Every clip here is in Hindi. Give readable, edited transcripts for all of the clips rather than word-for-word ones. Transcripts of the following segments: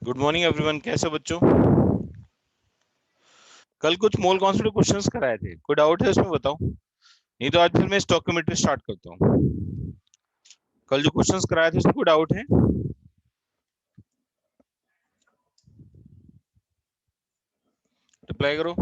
Good morning everyone. कैसे हो बच्चों? कल कुछ मोल कॉन्स्टिट्यूट क्वेश्चंस कराए थे, कोई डाउट है उसमें बताओ, नहीं तो आज फिर मैं स्टोइकियोमेट्री स्टार्ट करता हूँ। कल जो क्वेश्चंस कराए थे उसमें कोई डाउट है? रिप्लाई करो।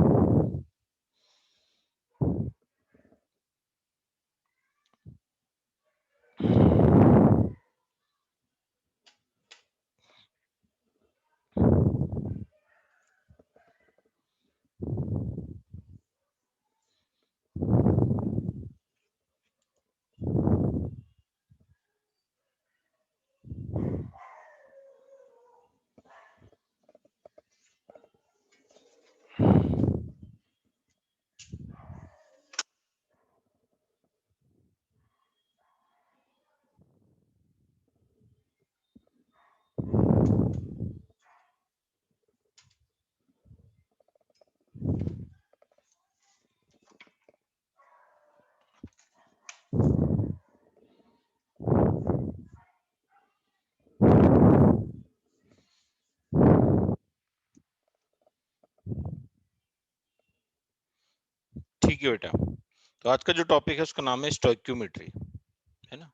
ठीक है बेटा, तो आज का जो टॉपिक है उसका नाम है स्टोइकियोमेट्री, है ना।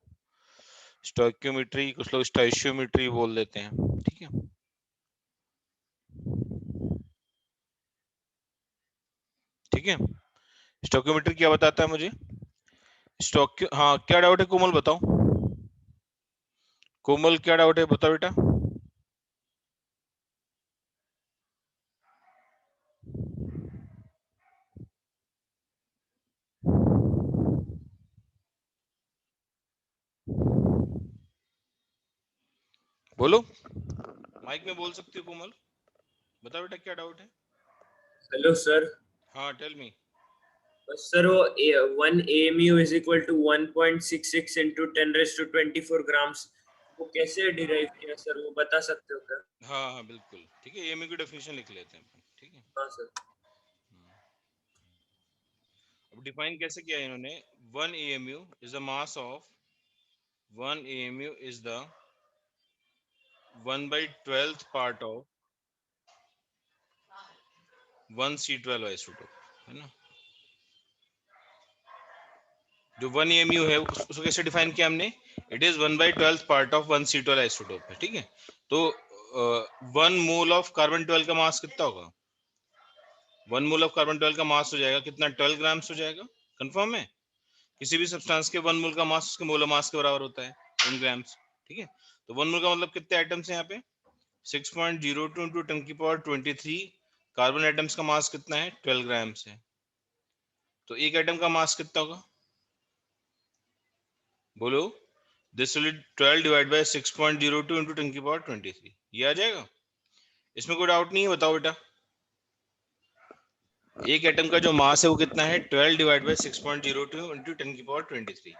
स्टोइकियोमेट्री, कुछ लोग स्टोइचियोमेट्री बोल देते हैं, ठीक है। ठीक है, स्टोइकियोमेट्री क्या बताता है मुझे? हाँ, क्या डाउट है कोमल, बताओ। कोमल, क्या डाउट है बताओ बेटा। बोलो, माइक में बोल सकती हो कोमल। बताओ बेटा क्या डाउट है। Hello sir. हाँ, टेल मी। बस सर वो 1 AMU is equal to 1.66 into 10⁻24 grams, वो कैसे डिराइव किया सर, वो बता सकते हो क्या? हाँ हाँ बिल्कुल, ठीक है, एमयू की डेफिनेशन लिख लेते हैं अपन, ठीक है। हाँ सर। अब डिफाइन कैसे किया है इन्होंने? 1 AMU is the mass of 1 AMU is the 1/12th part of 1 C12 isotope, है ना। जो 1 AMU है उसको कैसे डिफाइन किया हमने? It is 1/12th part of 1 C12 isotope है, ठीक है। तो 1 मोल ऑफ कार्बन 12 का मास कितना होगा? 1 मोल ऑफ कार्बन 12 का मास हो जाएगा कितना? 12 ग्राम्स हो जाएगा। कंफर्म है? किसी भी सब्सटेंस के 1 मोल का मास उसके मोलर मास के बराबर होता है इन ग्राम्स, ठीक है। तो 1 मोल का मतलब कितने एटम्स हैं यहाँ पे? 6.02 इंटू 10⁻23। कार्बन एटम्स का मास कितना है? 12 ग्राम्स है। तो एक एटम का मास कितना होगा? बोलो। This will 12 divide by 6.02 into 10⁻23, ये आ जाएगा। इसमें कोई डाउट नहीं है, बताओ बेटा। एक एटम का जो मास है वो कितना है? 12 डिवाइड बाय 6.02 इंटू 10⁻23।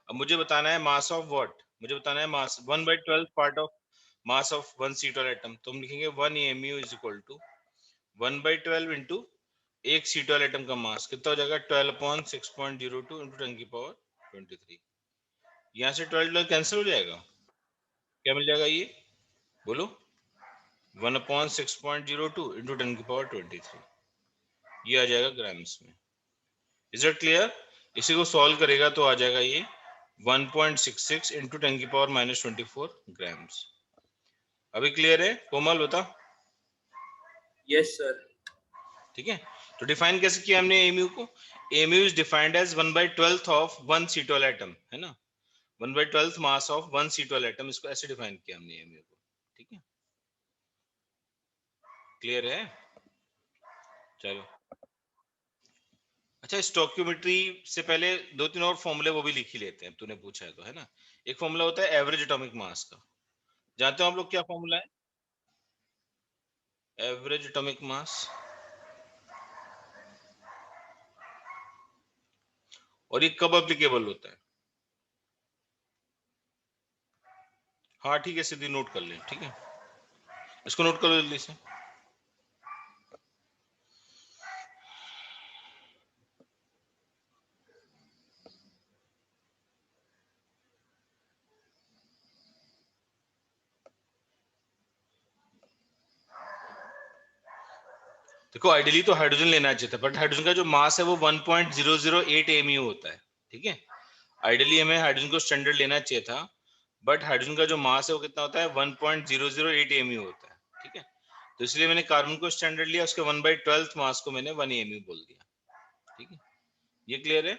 अब मुझे बताना है मास ऑफ व्हाट? मुझे बताना है mass 1/12 part of mass of 1 C12 atom. तो हम लिखेंगे 1 AMU is equal to 1/12 into एक C12 एटम का मास कितना हो जाएगा? 12/6.02 इंटू 10⁻23। यहाँ से 12 कैंसिल हो जाएगा, क्या मिल जाएगा ये? बोलो। 1/6.02 इंटू 10⁻23, ये आ जाएगा ग्राम्स में। Is it clear? इसी को सॉल्व करेगा तो आ जाएगा ये 1.66 इंटू 10⁻24 ग्राम्स। अभी क्लियर है कोमल, बता। Yes sir. ठीक है, तो डिफाइन कैसे किया हमने एमयू को? एमयू इज डिफाइंड एज 1/12 ऑफ 1 C12 एटम, है ना। 1/12 मास ऑफ 1 C12 एटम, इसको ऐसे डिफाइन किया हमने एमयू को, ठीक है। क्लियर है? चलो, अच्छा, स्टोइकियोमेट्री से पहले दो तीन और फॉर्मूले वो भी लिख ही लेते हैं, तूने पूछा है तो, है ना। एक फॉर्मूला होता है एवरेज एटॉमिक मास का। जानते हो आप लोग क्या फॉर्मूला है एवरेज एटॉमिक मास? और ये कब अप्लीकेबल होता है? हाँ ठीक है, सीधी नोट कर लें, ठीक है। इसको नोट कर लो जल्दी से। देखो आइडियली तो हाइड्रोजन लेना चाहिए था, बट हाइड्रोजन का जो मास है वो 1.008 एमयू होता है, ठीक है। आइडियली हमें हाइड्रोजन को स्टैंडर्ड लेना चाहिए था, बट हाइड्रोजन का जो मास है वो कितना होता है, 1.008 एमयू होता है, ठीक है। तो इसलिए मैंने कार्बन को स्टैंडर्ड लिया, उसके 1/12 मास को मैंने 1 एमयू बोल दिया, ठीक है। ये क्लियर है?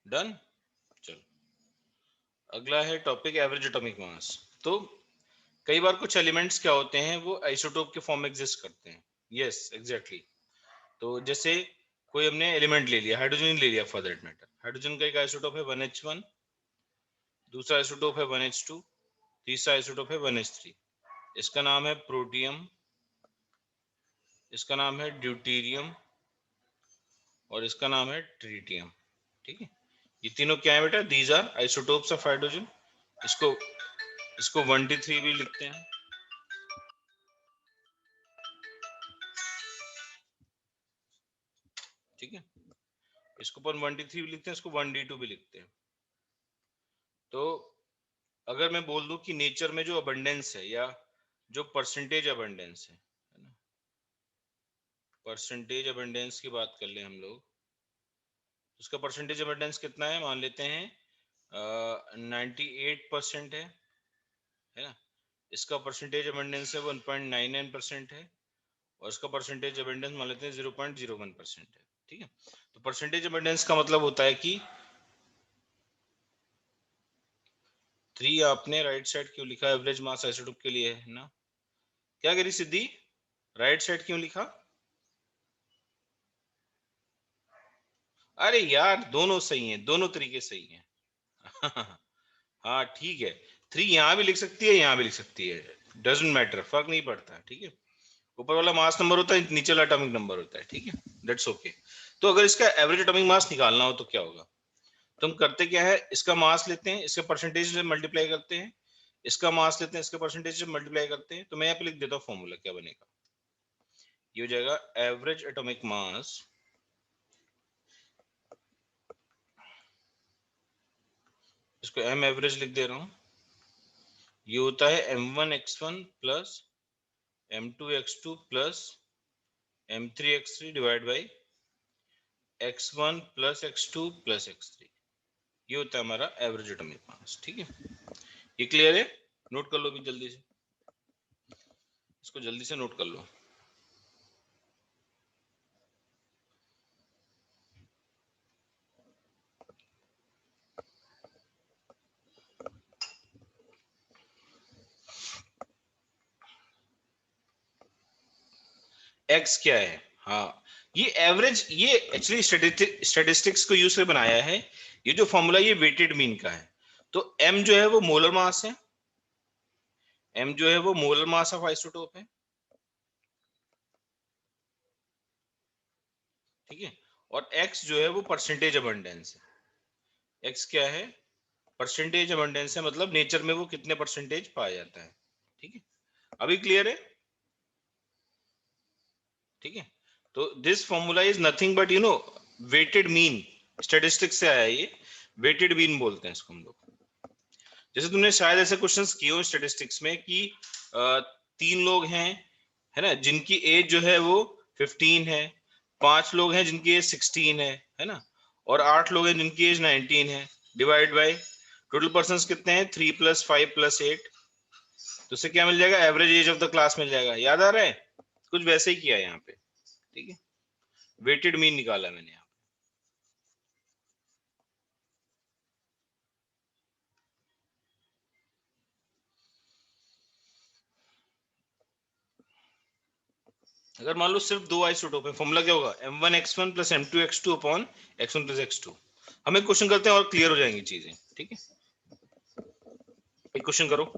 डन। चलो अगला है टॉपिक एवरेज एटॉमिक मास। तो कई बार कुछ एलिमेंट्स क्या होते हैं, वो आइसोटोप के फॉर्म में एग्जिस्ट करते हैं। Yes exactly. तो जैसे कोई हमने एलिमेंट ले लिया, हाइड्रोजन ले लिया फॉर दैट मैटर, हाइड्रोजन का एक आइसोटोप है 1H1, दूसरा आइसोटोप है 1H2, तीसरा आइसोटोप है 1H3। इसका नाम है प्रोटियम, इसका नाम है ड्यूटीरियम, और इसका नाम है ट्रीटियम, ठीक है। ये तीनों क्या है बेटा, these are isotopes of hydrogen. इसको इसको 1D3 भी लिखते हैं, ठीक है। इसको अपन 1D3 भी लिखते हैं, इसको 1D2 भी लिखते हैं। तो अगर मैं बोल दूं कि नेचर में जो अबंडेंस है, या जो परसेंटेज अबंडेंस है ना, परसेंटेज अबंडेंस की बात कर ले हम लोग, उसका परसेंटेज अबंडेंस कितना है, मान लेते हैं 98% है ना। इसका परसेंटेज अबंडेंस है 1.99% है, और इसका परसेंटेज अबंडेंस मान लेते हैं 0.01% है, ठीक है। तो परसेंटेज अबंडेंस का मतलब होता है कि 3 आपने राइट साइड क्यों लिखा, एवरेज मास आइसोटोप के लिए है ना। क्या करी सिद्धि, राइट साइड क्यों लिखा? अरे यार दोनों सही हैं, दोनों तरीके सही हैं। हाँ ठीक है, 3 यहाँ भी लिख सकती है, यहाँ भी लिख सकती है, डजेंट मैटर, फर्क नहीं पड़ता, ठीक है। ऊपर वाला मास नंबर होता है, नीचे वाला एटॉमिक नंबर होता है, ठीक है, दैट्स ओके। तो अगर इसका एवरेज एटॉमिक मास निकालना हो तो क्या होगा, तो हम करते क्या है, इसका मास लेते हैं, इसके परसेंटेज से मल्टीप्लाई करते हैं, इसका मास लेते हैं, इसके परसेंटेज से मल्टीप्लाई करते हैं। तो मैं यहाँ पे लिख देता हूँ फॉर्मूला, क्या बनेगा, ये हो जाएगा एवरेज एटॉमिक मास, इसको एम एवरेज लिख दे रहा हूँ, ये होता है m1x1 plus m2x2 plus m3x3 divide by x1 plus x2 plus x3। ये होता है हमारा एवरेज एटॉमिक मास, ठीक है। ये क्लियर है? नोट कर लो भी जल्दी से, इसको जल्दी से नोट कर लो। x क्या है, हाँ ये एवरेज, ये एक्चुअली स्टैटिस्टिक्स को यूज कर बनाया है। ये जो फॉर्मूला ये वेटेड मीन का है। तो m जो है वो मोलर मास है, m जो है वो मोलर मास ऑफ आइसोटोप है, ठीक है। और x जो है वो परसेंटेज अबंडेंस है। x क्या है, परसेंटेज अबंडेंस है, मतलब नेचर में वो कितने परसेंटेज पाया जाता है, ठीक है। अभी क्लियर है? ठीक है। तो this formula is nothing but weighted mean, statistics से आया है ये, वेटेड मीन बोलते हैं इसको हम लोग। जैसे तुमने शायद ऐसे क्वेश्चंस किए हो स्टैटिस्टिक्स में कि 3 लोग हैं, है ना, जिनकी एज जो है वो 15 है, 5 लोग हैं जिनकी एज 16 है ना, और 8 लोग हैं जिनकी एज 19 है, डिवाइड बाय टोटल पर्सन कितने हैं, 3 + 5 + 8। तो उससे क्या मिल जाएगा, average age of the class मिल जाएगा। याद आ रहा है? कुछ वैसे ही किया है यहाँ पे, ठीक है, वेटेड मीन निकाला मैंने यहाँ। अगर मान लो सिर्फ 2 आइसोटोप है, फॉर्मूला क्या होगा, m1x1 + m2x2 upon x1 + x2। हम एक क्वेश्चन करते हैं और क्लियर हो जाएंगी चीजें, ठीक है। एक क्वेश्चन करो।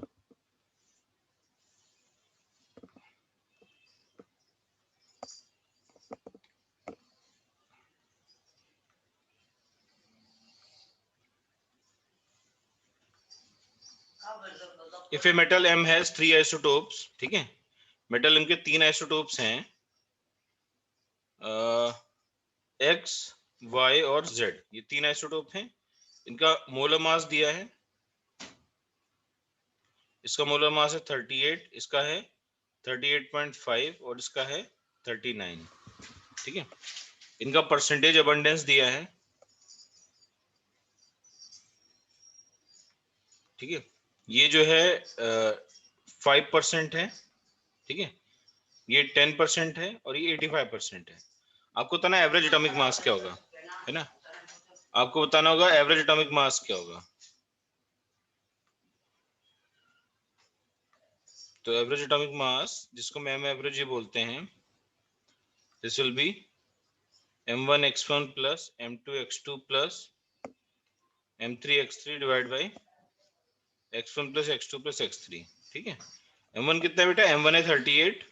If a metal m has 3 isotopes, ठीक है, मेटल m के 3 आइसोटोप्स हैं, एक्स, वाई और जेड, ये 3 आइसोटोप हैं। इनका मोलर मास दिया है, इसका मोलर मास है 38, इसका है 38.5 और इसका है 39। ठीक है, इनका परसेंटेज अबंडेंस दिया है। ठीक है, ये जो है 5% है। ठीक है, ये 10% है और ये 85% है। आपको बताना एवरेज एटॉमिक मास क्या होगा, है ना, आपको बताना होगा एवरेज एटॉमिक मास क्या होगा। तो एवरेज एटॉमिक मास, जिसको मैम एवरेज ही बोलते हैं, this will be m1x1 plus m2x2 plus m3x3 divide by x1 plus x2 plus x3। ठीक है, m1 कितना है बेटा, m1 है 38,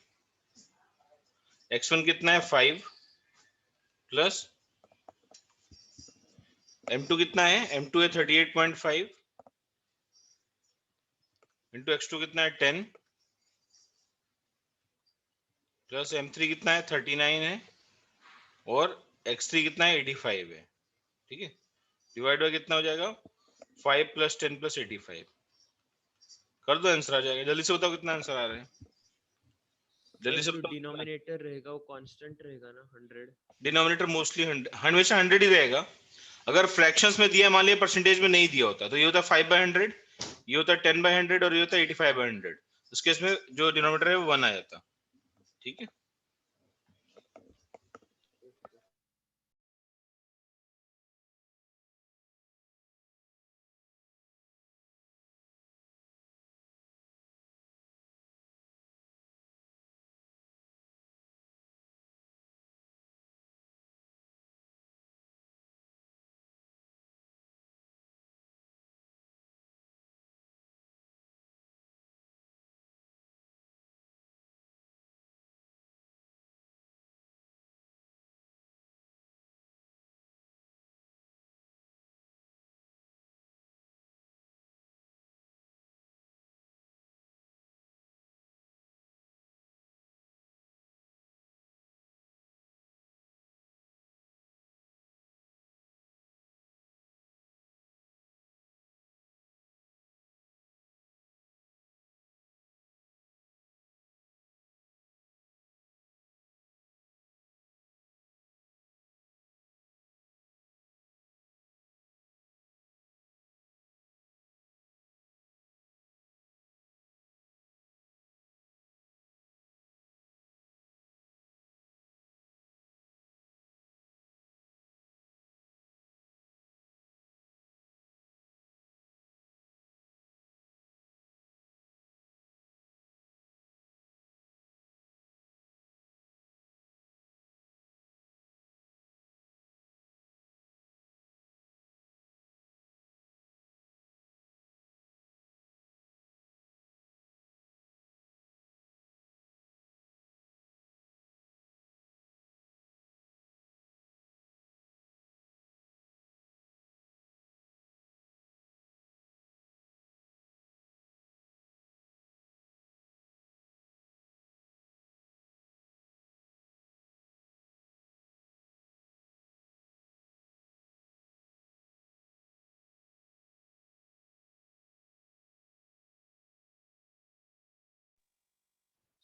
x1 कितना है 5 प्लस m2 कितना है, m2 है 38.5 इंटू x2 कितना है 10 प्लस m3 कितना है 39 है और x3 कितना है 85 है। ठीक है, डिवाइड बाय कितना हो जाएगा, 5 प्लस 10 प्लस 85। कर दो, आंसर आ जाएगा। जल्दी से बताओ कितना आंसर आ रहा है, जल्दी सर से जो बताओ। डिनोमिनेटर रहेगा वो कांस्टेंट रहेगा ना 100? डिनोमिनेटर मोस्टली हमेशा 100 ही रहेगा। अगर फ्रैक्शंस में दिया, मान लिया परसेंटेज में नहीं दिया होता, तो ये होता है 5/100, ये होता है 10/100 और ये होता है 85/100। उस केस में जो डिनोमिनेटर है वो 1 आ जाता। ठीक है,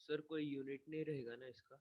सर कोई यूनिट नहीं रहेगा ना इसका?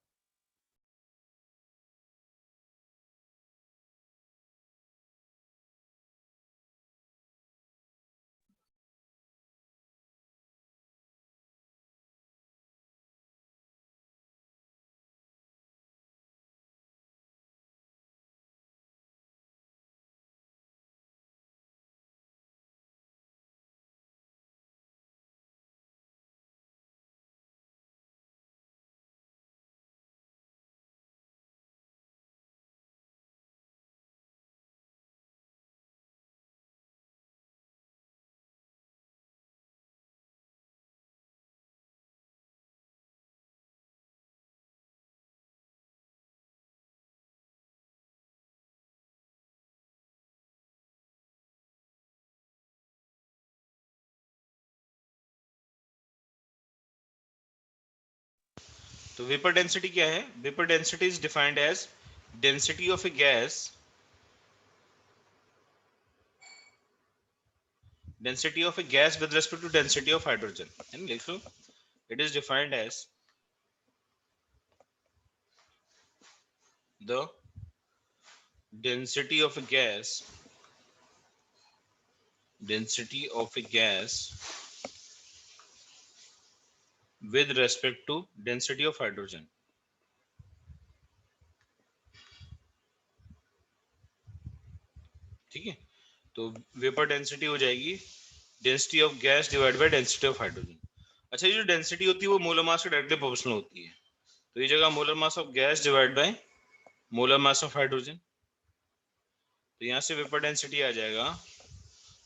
तो वेपर डेंसिटी क्या है, vapour density is defined as density of a gas, density of a gas with respect to density of hydrogen, है ना, लिख लो। It is defined as the density of a gas, density of a gas with respect to density of hydrogen। ठीक है, तो वेपर डेंसिटी हो जाएगी density of gas divide by density of hydrogen. अच्छा, ये जो डेंसिटी होती है वो मोलर मास के डायरेक्टली प्रोपोर्शनल होती है, तो ये जगह molar mass of gas divide by molar mass of hydrogen. तो यहां से वेपर डेंसिटी आ जाएगा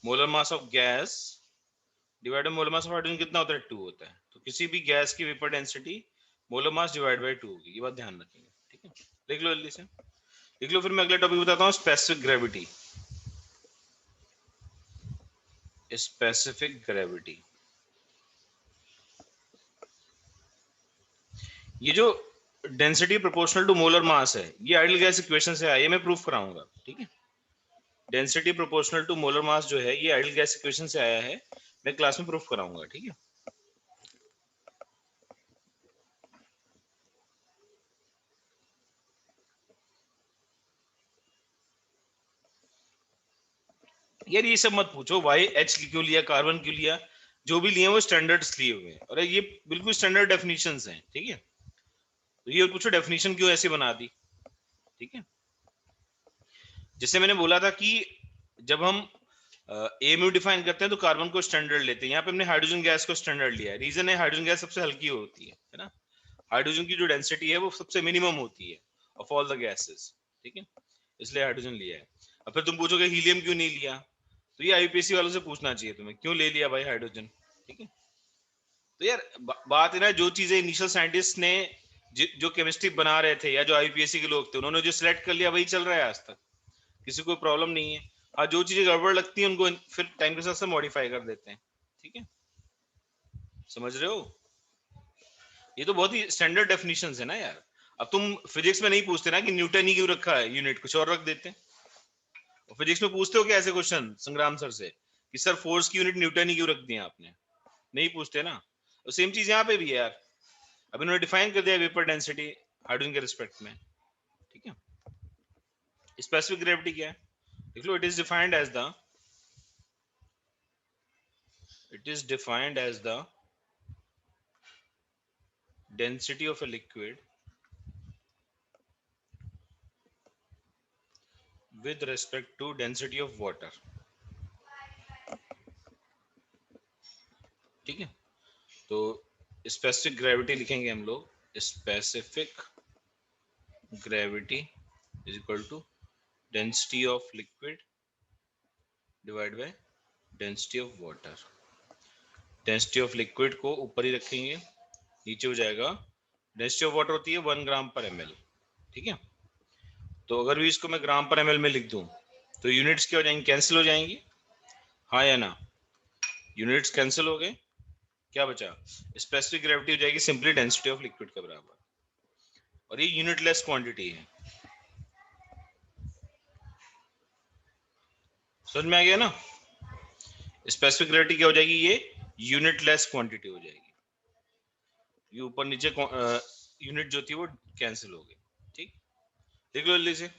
molar mass of gas divide by molar mass of hydrogen कितना होता है, 2 होता है। तो किसी भी गैस की vapour density molar mass divide by 2 होगी, ये बात ध्यान रखेंगे। ठीक है, लिख लो जल्दी से, लिख लो। फिर मैं अगला टॉपिक बताता हूँ, स्पेसिफिक ग्रेविटी। स्पेसिफिक ग्रेविटी, ये जो density proportional to molar mass है, ये आइडियल गैस इक्वेशन से आया, ये मैं प्रूफ कराऊंगा। ठीक है, density proportional to molar mass जो है ये आइडियल गैस इक्वेशन से आया है, मैं क्लास में प्रूफ कराऊंगा। ठीक है, यार ये सब मत पूछो वाई एच क्यों लिया, कार्बन क्यों लिया, जो भी लिए वो स्टैंडर्ड्स लिए हुए हैं, और ये बिल्कुल स्टैंडर्ड डेफिनेशंस हैं। ठीक है, तो ये पूछो डेफिनेशन क्यों ऐसी बना दी। ठीक है, जैसे मैंने बोला था कि जब हम एमयू डिफाइन करते हैं तो कार्बन को स्टैंडर्ड लेते हैं, यहाँ पे हमने हाइड्रोजन गैस को स्टैंडर्ड लिया है। रीजन है हाइड्रोजन गैस सबसे हल्की होती है ना, हाइड्रोजन की जो डेंसिटी है वो सबसे मिनिमम होती है ऑफ ऑल द गैसेस। ठीक है, इसलिए हाइड्रोजन लिया है। अब फिर तुम पूछोगे हीलियम क्यों नहीं लिया, तो ये आईपीएससी वालों से पूछना चाहिए तुम्हें, क्यों ले लिया भाई हाइड्रोजन। ठीक है, तो यार बात है ना, जो चीजें इनिशियल साइंटिस्ट ने जो केमिस्ट्री बना रहे थे या जो आईपीएससी के लोग थे उन्होंने जो सिलेक्ट कर लिया वही चल रहा है आज तक, किसी को प्रॉब्लम नहीं है। हाँ, जो चीजें गड़बड़ लगती है उनको फिर टाइम के साथ से मॉडिफाई कर देते हैं। ठीक है, समझ रहे हो, ये तो बहुत ही स्टैंडर्ड डेफिनेशंस है ना यार। अब तुम फिजिक्स में नहीं पूछते ना कि न्यूटन ही क्यों रखा है, यूनिट कुछ और रख देते हैं। और फिजिक्स में पूछते हो क्या ऐसे क्वेश्चन संग्राम सर से कि सर फोर्स की यूनिट न्यूटन ही क्यों रख दिया आपने, नहीं पूछते ना। तो सेम चीज यहाँ पे भी है यार, अब इन्होंने डिफाइन कर दिया वेपर डेंसिटी हाइड्रोजन के रिस्पेक्ट में। ठीक है, स्पेसिफिक ग्रेविटी क्या है, देख लो। It is defined as the density of a liquid with respect to density of water। ठीक है, तो स्पेसिफिक ग्रेविटी लिखेंगे हम लोग, specific gravity is equal to density of liquid divide by density of water. Density of liquid को ऊपर ही रखेंगे, नीचे हो जाएगा डेंसिटी ऑफ वाटर होती है 1 ग्राम पर ml। ठीक है, तो अगर भी इसको मैं ग्राम पर ml में लिख दूं तो यूनिट्स क्या हो जाएंगी, कैंसिल हो जाएंगी, हाँ या ना, यूनिट्स कैंसिल हो गए, क्या बचा, स्पेसिफिक ग्रेविटी हो जाएगी सिंपली डेंसिटी ऑफ लिक्विड के बराबर, और ये यूनिटलेस क्वांटिटी है। समझ में आ गया ना, स्पेसिफिक ग्रेविटी क्या हो जाएगी, ये यूनिटलेस क्वांटिटी हो जाएगी, ये ऊपर नीचे यूनिट जो थी वो कैंसिल हो गई। ठीक, देख लो जल्दी से।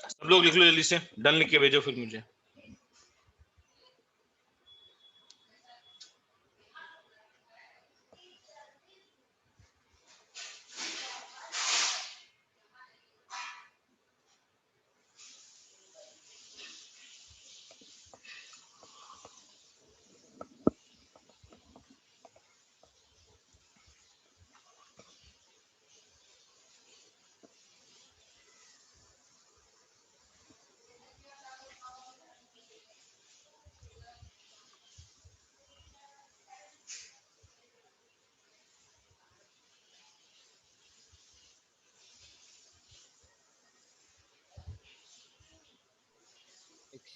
सब लोग लिख लो जल्दी से, डन लिख के भेजो फिर मुझे।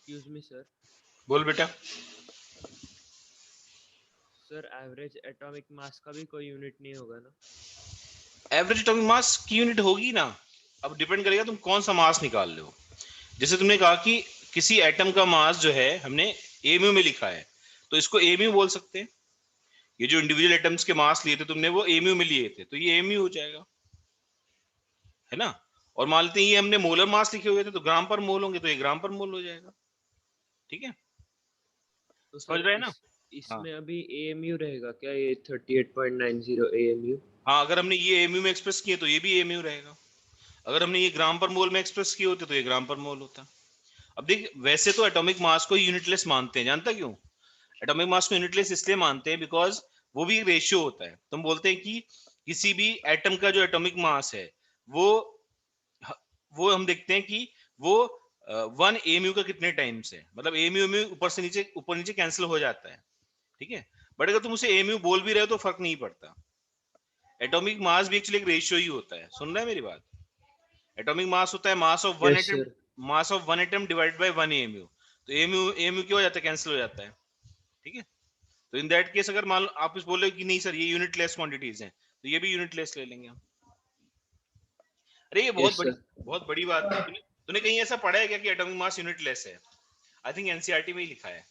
Excuse me sir. बोल बेटा। सर एवरेज एटॉमिक मास का भी कोई यूनिट नहीं होगा ना? एवरेज एटॉमिक मास की यूनिट होगी ना, अब डिपेंड करेगा तुम कौन सा मास निकाल रहे हो। जैसे तुमने कहा कि किसी एटम का मास जो है हमने एमयू में लिखा है, तो इसको एमयू बोल सकते हैं। ये जो इंडिविजुअल एटम्स के मास लिए थे तुमने वो एमयू में लिए थे, तो ये एमयू हो जाएगा, है ना। और मान लेते हैं ये हमने मोलर मास लिखे हुए थे, तो ग्राम पर मोल होंगे, तो ये ग्राम पर मोल हो जाएगा। ठीक है, तो समझ सर रहे हैं ना। इस हाँ इसमें अभी एएमयू रहेगा क्या, ये 38.90 एएमयू? हाँ, अगर हमने ये एमयू में एक्सप्रेस किए तो ये भी एमयू रहेगा। अगर हमने ये ग्राम पर मोल में एक्सप्रेस किए होते तो ये ग्राम पर मोल होता। अब देख, वैसे तो एटॉमिक मास को यूनिटलेस मानते हैं, जानता क्यों? एटॉमिक मास को यूनिटलेस इसलिए मानते हैं बिकॉज वो भी एक रेशियो होता है। तुम बोलते हैं कि किसी भी एटम का जो एटॉमिक मास है वो वो हम देखते हैं कि वो 1 एमयू का कितने टाइम्स है, मतलब एमयू में ऊपर नीचे कैंसिल हो जाता है। ठीक है, बट अगर तुम उसे एमयू बोल भी रहे हो तो फर्क नहीं पड़ता। एटॉमिक मास भी एक्चुअली एक रेशियो ही होता है, सुन रहा है मेरी बात। एटॉमिक मास होता है mass of one yes atom, sir. Mass of one atom divide by 1 MU. तो एमयू एमयू क्या हो जाता है, कैंसिल हो जाता है। ठीक है, तो इन दैट केस अगर मान लो आप इस बोले कि नहीं सर ये यूनिटलेस क्वांटिटीज हैं, तो ये भी यूनिटलेस ले लेंगे हम। अरे ये यस सर। बहुत बड़ी बात है। तूने तूने कहीं ऐसा पढ़ा है क्या कि एटॉमिक मास यूनिटलेस है? आई थिंक एनसीईआरटी में ही लिखा है।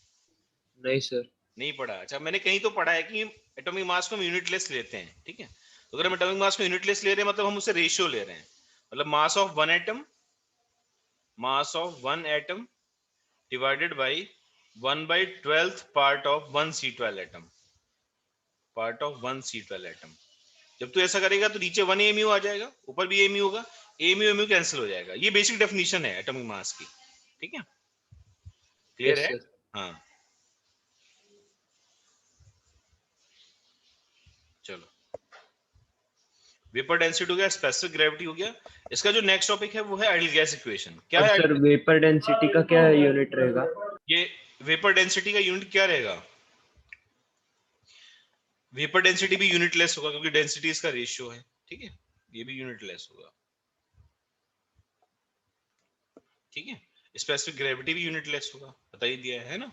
नहीं सर। नहीं पढ़ा? अच्छा, मैंने कहीं तो पढ़ा है कि एटॉमिक मास को हम यूनिटलेस लेते हैं। ठीक है, तो अगर हम एटॉमिक मास को यूनिटलेस ले रहे हैं मतलब हम उससे रेशियो ले रहे हैं, मतलब mass of one atom divided by 1/12th part of 1 C12 atom। जब तू ऐसा करेगा तो नीचे 1 एमयू आ जाएगा, ऊपर भी एमयू होगा, एमयू एमयू कैंसिल हो जाएगा। ये बेसिक डेफिनेशन है एटॉमिक मास की। ठीक है, क्लियर यस है? सर। हाँ, चलो। वेपर डेंसिटी हो गया, स्पेसिफिक ग्रेविटी हो गया। इसका जो नेक्स्ट टॉपिक है वो है आइडियल गैस इक्वेशन। क्या अब है सर वेपर डेंसिटी का क्या यूनिट रहेगा? ये वेपर डेंसिटी का यूनिट क्या रहेगा? वेपर डेंसिटी भी यूनिटलेस होगा क्योंकि डेंसिटी इसका रेशियो है। ठीक है, ये भी यूनिटलेस होगा। ठीक है, स्पेसिफिक ग्रेविटी भी यूनिटलेस होगा, बता ही दिया है ना।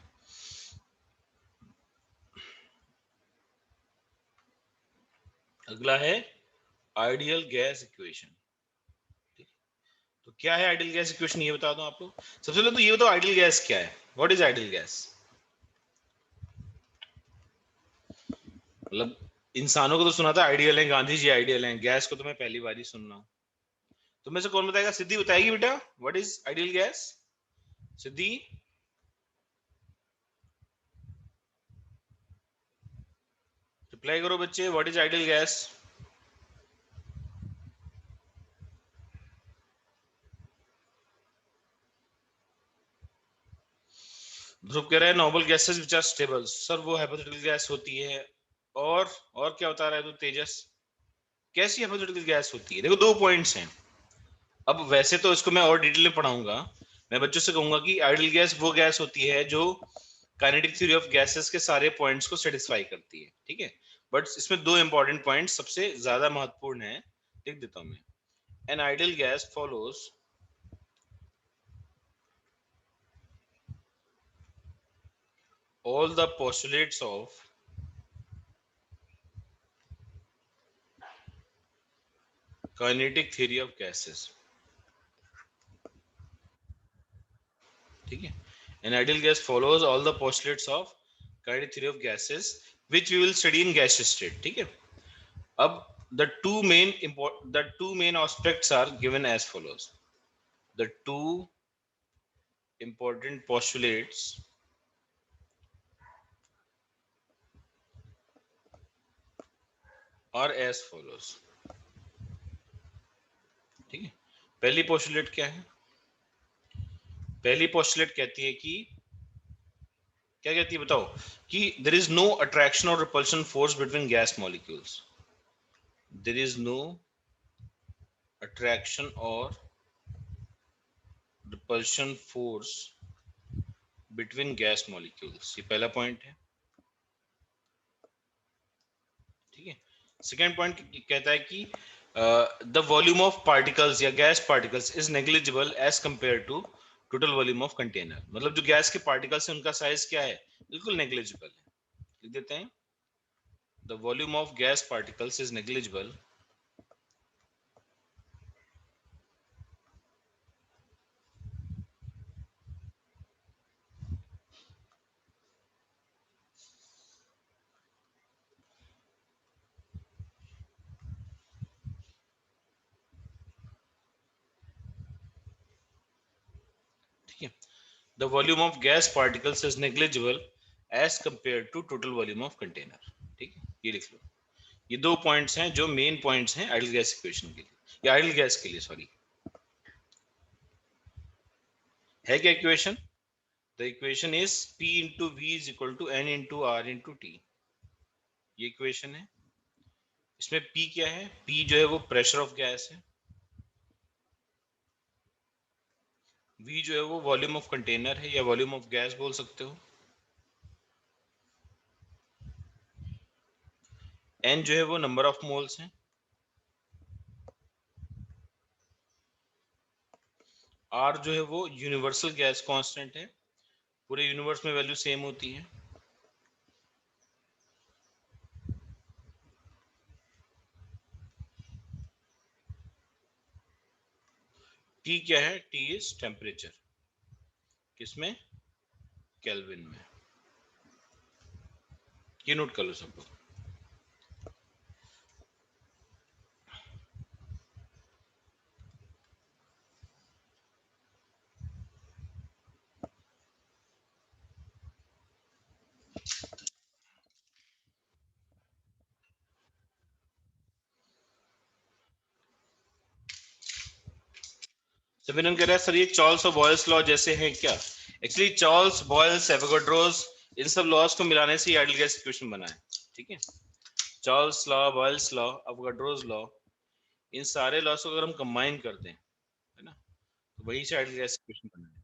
अगला है आइडियल गैस इक्वेशन। तो क्या है आइडियल गैस इक्वेशन, ये बता दो आप लोग। सबसे पहले तो ये बताओ आइडियल गैस क्या है, व्हाट इज आइडियल गैस। मतलब इंसानों को तो सुना था आइडियल है, गांधी जी आइडियल हैं, गैस को तो मैं पहली बार ही सुन रहा हूं। तो में से कौन बताएगा? सिद्धि बताएगी बेटा, what is ideal gas. Siddhi, reply करो बच्चे, what is ideal gas. Dhruv कह रहा है noble gases which are stable. Sir वो हाइपोथेटिकल गैस होती है। और क्या बता रहा है तू तेजस, कैसी हाइपोथेटिकल गैस होती है? देखो दो पॉइंट्स हैं। अब वैसे तो इसको मैं और डिटेल में पढ़ाऊंगा, मैं बच्चों से कहूंगा कि आइडियल गैस वो गैस होती है जो काइनेटिक थ्योरी ऑफ गैसेस के सारे पॉइंट्स को सेटिस्फाई करती है। ठीक है, बट इसमें दो इंपॉर्टेंट पॉइंट्स सबसे ज्यादा महत्वपूर्ण है, लिख देता हूं मैं। An ideal gas follows all the postulates of kinetic theory of gases। ठीक है, an ideal gas follows all the postulates of kinetic theory of gases which we will study in gaseous state। ठीक है, अब the two main aspects are given as follows। the two important postulates are as follows। ठीक है, पहली पोस्टुलेट क्या है? पहली पोस्टुलेट कहती है कि, क्या कहती है बताओ, कि देयर इज नो अट्रैक्शन और repulsion force between gas molecules. There is no attraction और repulsion force between gas molecules, ये पहला पॉइंट है। ठीक है, सेकेंड पॉइंट कहता है कि द वॉल्यूम ऑफ पार्टिकल्स या gas particles is negligible as compare to total volume of container, मतलब जो गैस के पार्टिकल्स है उनका साइज क्या है, बिल्कुल नेग्लिजिबल है। लिख देते हैं the volume of gas particles is negligible ठीक है। The volume of gas particles is negligible as compare to total volume of container. ठीक है, ये लिख लो। ये दो पॉइंट्स हैं जो मेन पॉइंट्स हैं आइडियल गैस इक्वेशन के लिए, या आइडियल गैस के लिए, सॉरी। है क्या equation? The equation is P into V is equal to N into R into T. ये इक्वेशन है। इसमें P क्या है? P जो है वो प्रेशर ऑफ गैस है। V जो है वो वॉल्यूम ऑफ कंटेनर है, या वॉल्यूम ऑफ गैस बोल सकते हो। N जो है वो नंबर ऑफ मोल्स है। R जो है वो यूनिवर्सल गैस कांस्टेंट है, पूरे यूनिवर्स में वैल्यू सेम होती है। T क्या है? T इज टेम्परेचर, किसमें? केल्विन में। ये नोट कर लो सब लोग। सभी कह रहा है सर ये चार्ल्स और बॉयल्स लॉ जैसे हैं क्या? एक्चुअली चार्ल्स, बॉयल्स, एवोगाड्रोस, इन सब लॉज को मिलाने से आइडियल गैस इक्वेशन बना है। ठीक है, Charles law, Boyle's law, Avogadro's law, इन सारे लॉज को अगर हम कंबाइन करते हैं, है ना, तो वही से आइडियल गैस इक्वेशन बना है।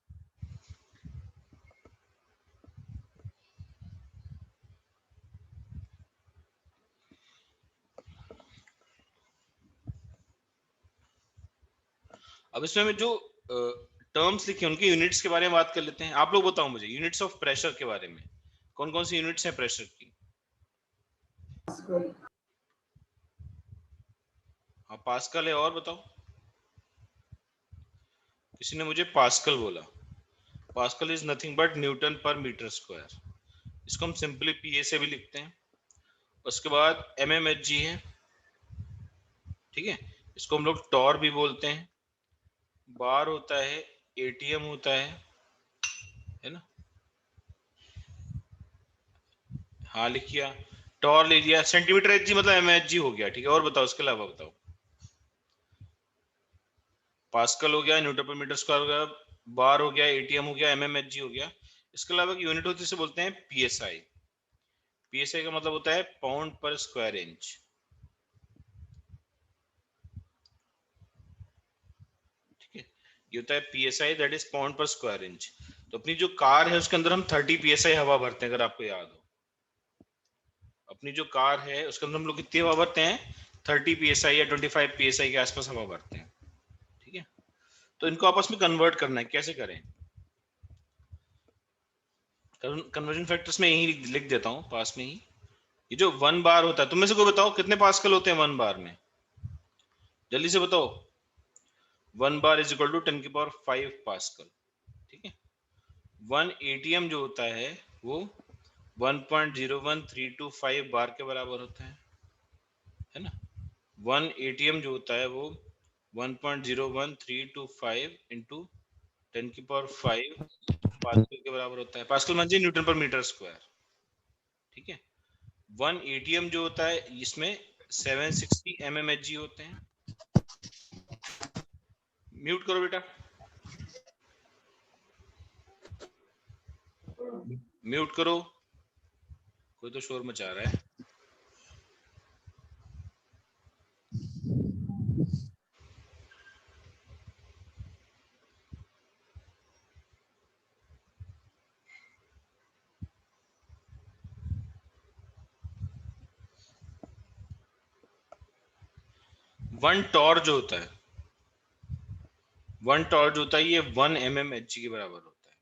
अब इसमें हमें जो टर्म्स लिखे उनके यूनिट्स के बारे में बात कर लेते हैं। आप लोग बताओ मुझे यूनिट्स ऑफ प्रेशर के बारे में, कौन कौन सी यूनिट्स हैं प्रेशर की? हाँ, पास्कल है, और बताओ। किसी ने मुझे पास्कल बोला। Pascal is nothing but Newton पर मीटर स्क्वायर। इसको हम सिंपली पीए से भी लिखते हैं। उसके बाद एमएमएचजी है। ठीक है, इसको हम लोग टॉर भी बोलते हैं। बार होता है, एटीएम होता है ना। हाँ, लिखिए, टॉर ले लिया। सेंटीमीटर एचजी मतलब एमएचजी हो गया। ठीक है, और बताओ, इसके अलावा बताओ। पास्कल हो गया, न्यूटन पर मीटर स्क्वायर हो गया, बार हो गया, एटीएम हो गया, एमएमएचजी हो गया। इसके अलावा एक यूनिट होती है, इसे बोलते हैं पीएसआई। पीएसआई का मतलब होता है पाउंड पर स्क्वायर इंच। ठीक है, ये होता है पीएसआई, दैट इज पाउंड पर स्क्वायर इंच। तो अपनी जो कार है उसके अंदर हम 30 पीएसआई हवा भरते हैं, अगर आपको याद हो। अपनी जो कार है उसके अंदर हम लोग कितनी हवा भरते हैं? 30 पीएसआई या 25 पीएसआई के आसपास हवा भरते हैं। ठीक है, तो इनको आपस में कन्वर्ट करना है। कैसे करें? कन्वर्जन फैक्टर्स में यही लिख देता हूं पास में ही। ये जो 1 बार होता है, तुम में से कोई बताओ कितने पास्कल होते हैं 1 बार में? जल्दी से बताओ। 1 bar is equal to 10⁵ pascal. ठीक है, 1 एटीएम जो होता है वो 1.01325 बार के बराबर होता है ना। 1 एटीएम जो होता है वो 1.01325 इंटू 10⁵ पास्कल के बराबर होता है। पास्कल मान न्यूटन पर मीटर स्क्वायर। ठीक है, 1 एटीएम जो होता है इसमें 760 एमएमएचजी होते हैं। म्यूट करो बेटा, म्यूट करो, कोई तो शोर मचा रहा है। वन टॉर जो होता है 1 टॉर्च होता है ये 1 mmHg के बराबर होता है।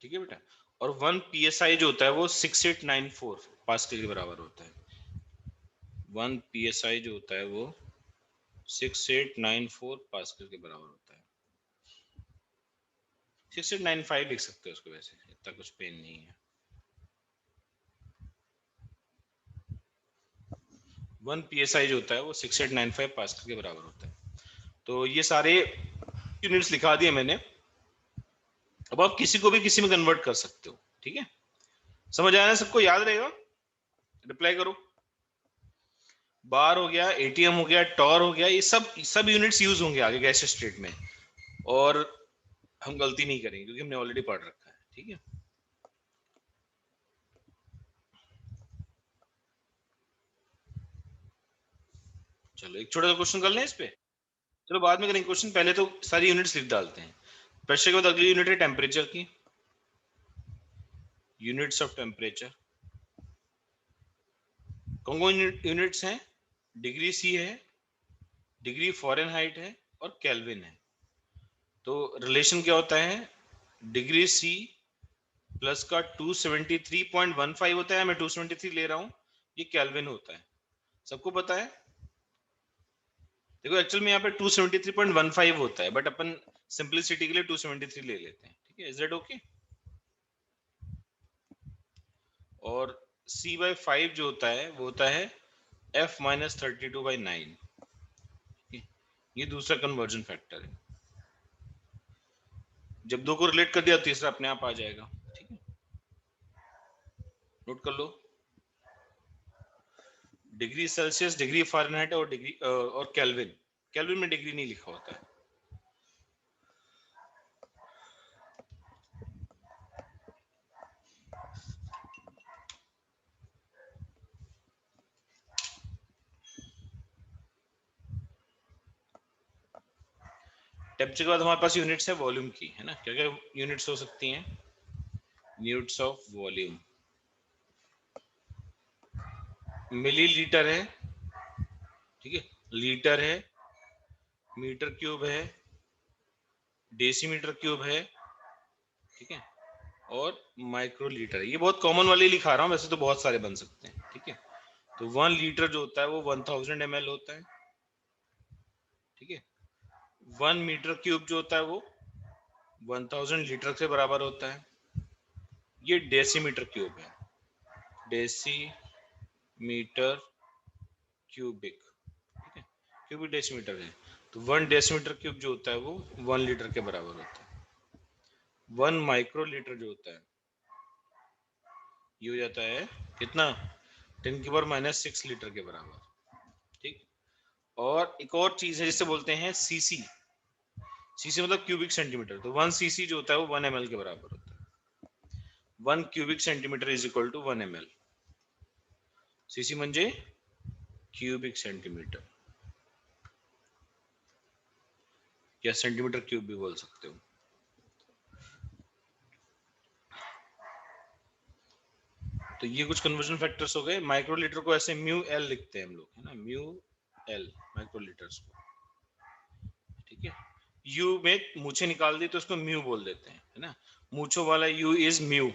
ठीक है बेटा। और 1 psi जो होता है वो 6894 पास्कल के बराबर होता है। 1 psi जो होता है वो 6894 पास्कल के बराबर होता है। 6895 लिख सकते हो उसको, वैसे इतना कुछ पेन नहीं है। 1 psi जो होता है वो 6895 पास्कल के बराबर होता है। तो ये सारे यूनिट्स लिखा दिए मैंने। अब आप किसी को भी किसी में कन्वर्ट कर सकते हो। ठीक है, समझ आया ना सबको? याद रहेगा? रिप्लाई करो। बार हो गया, एटीएम हो गया, टॉर हो गया, ये सब यूनिट्स यूज होंगे आगे गैस स्टेट में, और हम गलती नहीं करेंगे क्योंकि हमने ऑलरेडी पढ़ रखा है। ठीक है, चलो एक छोटा सा क्वेश्चन कर लें इस पे। चलो बाद में करेंगे क्वेश्चन, पहले तो सारी यूनिट्स लिख डालते हैं। प्रेशर के बाद अगली यूनिट है टेम्परेचर की। यूनिट्स ऑफ टेम्परेचर कौन कौन यूनिट्स हैं? डिग्री सी है, डिग्री फ़ारेनहाइट है, और केल्विन है। तो रिलेशन क्या होता है? डिग्री सी प्लस का 273.15 होता है, मैं 273 ले रहा हूं, ये केल्विन होता है। सबको पता है? देखो एक्चुअल में यहाँ पे 273.15 होता है, बट अपन सिंपलिसिटी के लिए 273 ले लेते हैं। ठीक है, इज दैट ओके? और C/5 जो होता है वो होता है F-32/9। ये दूसरा कन्वर्जन फैक्टर है। जब दो को रिलेट कर दिया तीसरा अपने आप आ जाएगा। ठीक है, नोट कर लो। डिग्री सेल्सियस, डिग्री फ़ारेनहाइट और डिग्री और केल्विन। केल्विन में डिग्री नहीं लिखा होता है। टेम्परेचर के बाद हमारे पास यूनिट्स है वॉल्यूम की, है ना? क्या क्या यूनिट्स हो सकती हैं? यूनिट्स ऑफ वॉल्यूम मिलीलीटर है, ठीक है, लीटर है, मीटर क्यूब है, डेसीमीटर क्यूब है, ठीक है, और माइक्रोलीटर है। ये बहुत कॉमन वाले लिखा रहा हूँ, वैसे तो बहुत सारे बन सकते हैं। ठीक है, तो 1 लीटर जो होता है वो 1000 ml होता है। ठीक है, 1 मीटर क्यूब जो होता है वो 1000 लीटर से बराबर होता है। ये डेसीमीटर क्यूब है, डेसीमीटर क्यूबिक। ठीक है, क्यूबिक डेसीमीटर है। तो 1 डेसीमीटर क्यूब जो होता है वो 1 लीटर के बराबर होता है। 1 माइक्रो लीटर जो होता है ये हो जाता है कितना? 10⁻⁻6 लीटर के बराबर। ठीक, और एक और चीज है जिसे बोलते हैं सीसी। सीसी मतलब क्यूबिक सेंटीमीटर। तो 1 सीसी जो होता है वो 1 ml के बराबर होता है। 1 cubic centimetre is equal to 1 ml। CC म्हणजे क्यूबिक सेंटीमीटर, या सेंटीमीटर क्यूब भी बोल सकते हो। तो ये कुछ कन्वर्जन फैक्टर्स हो गए। माइक्रोलीटर को ऐसे म्यू एल लिखते हैं हम लोग, है ना? म्यू एल माइक्रोलीटर्स को। ठीक है, यू में मूछे निकाल दी तो उसको म्यू बोल देते हैं, है ना? मूछों वाला यू इज म्यू,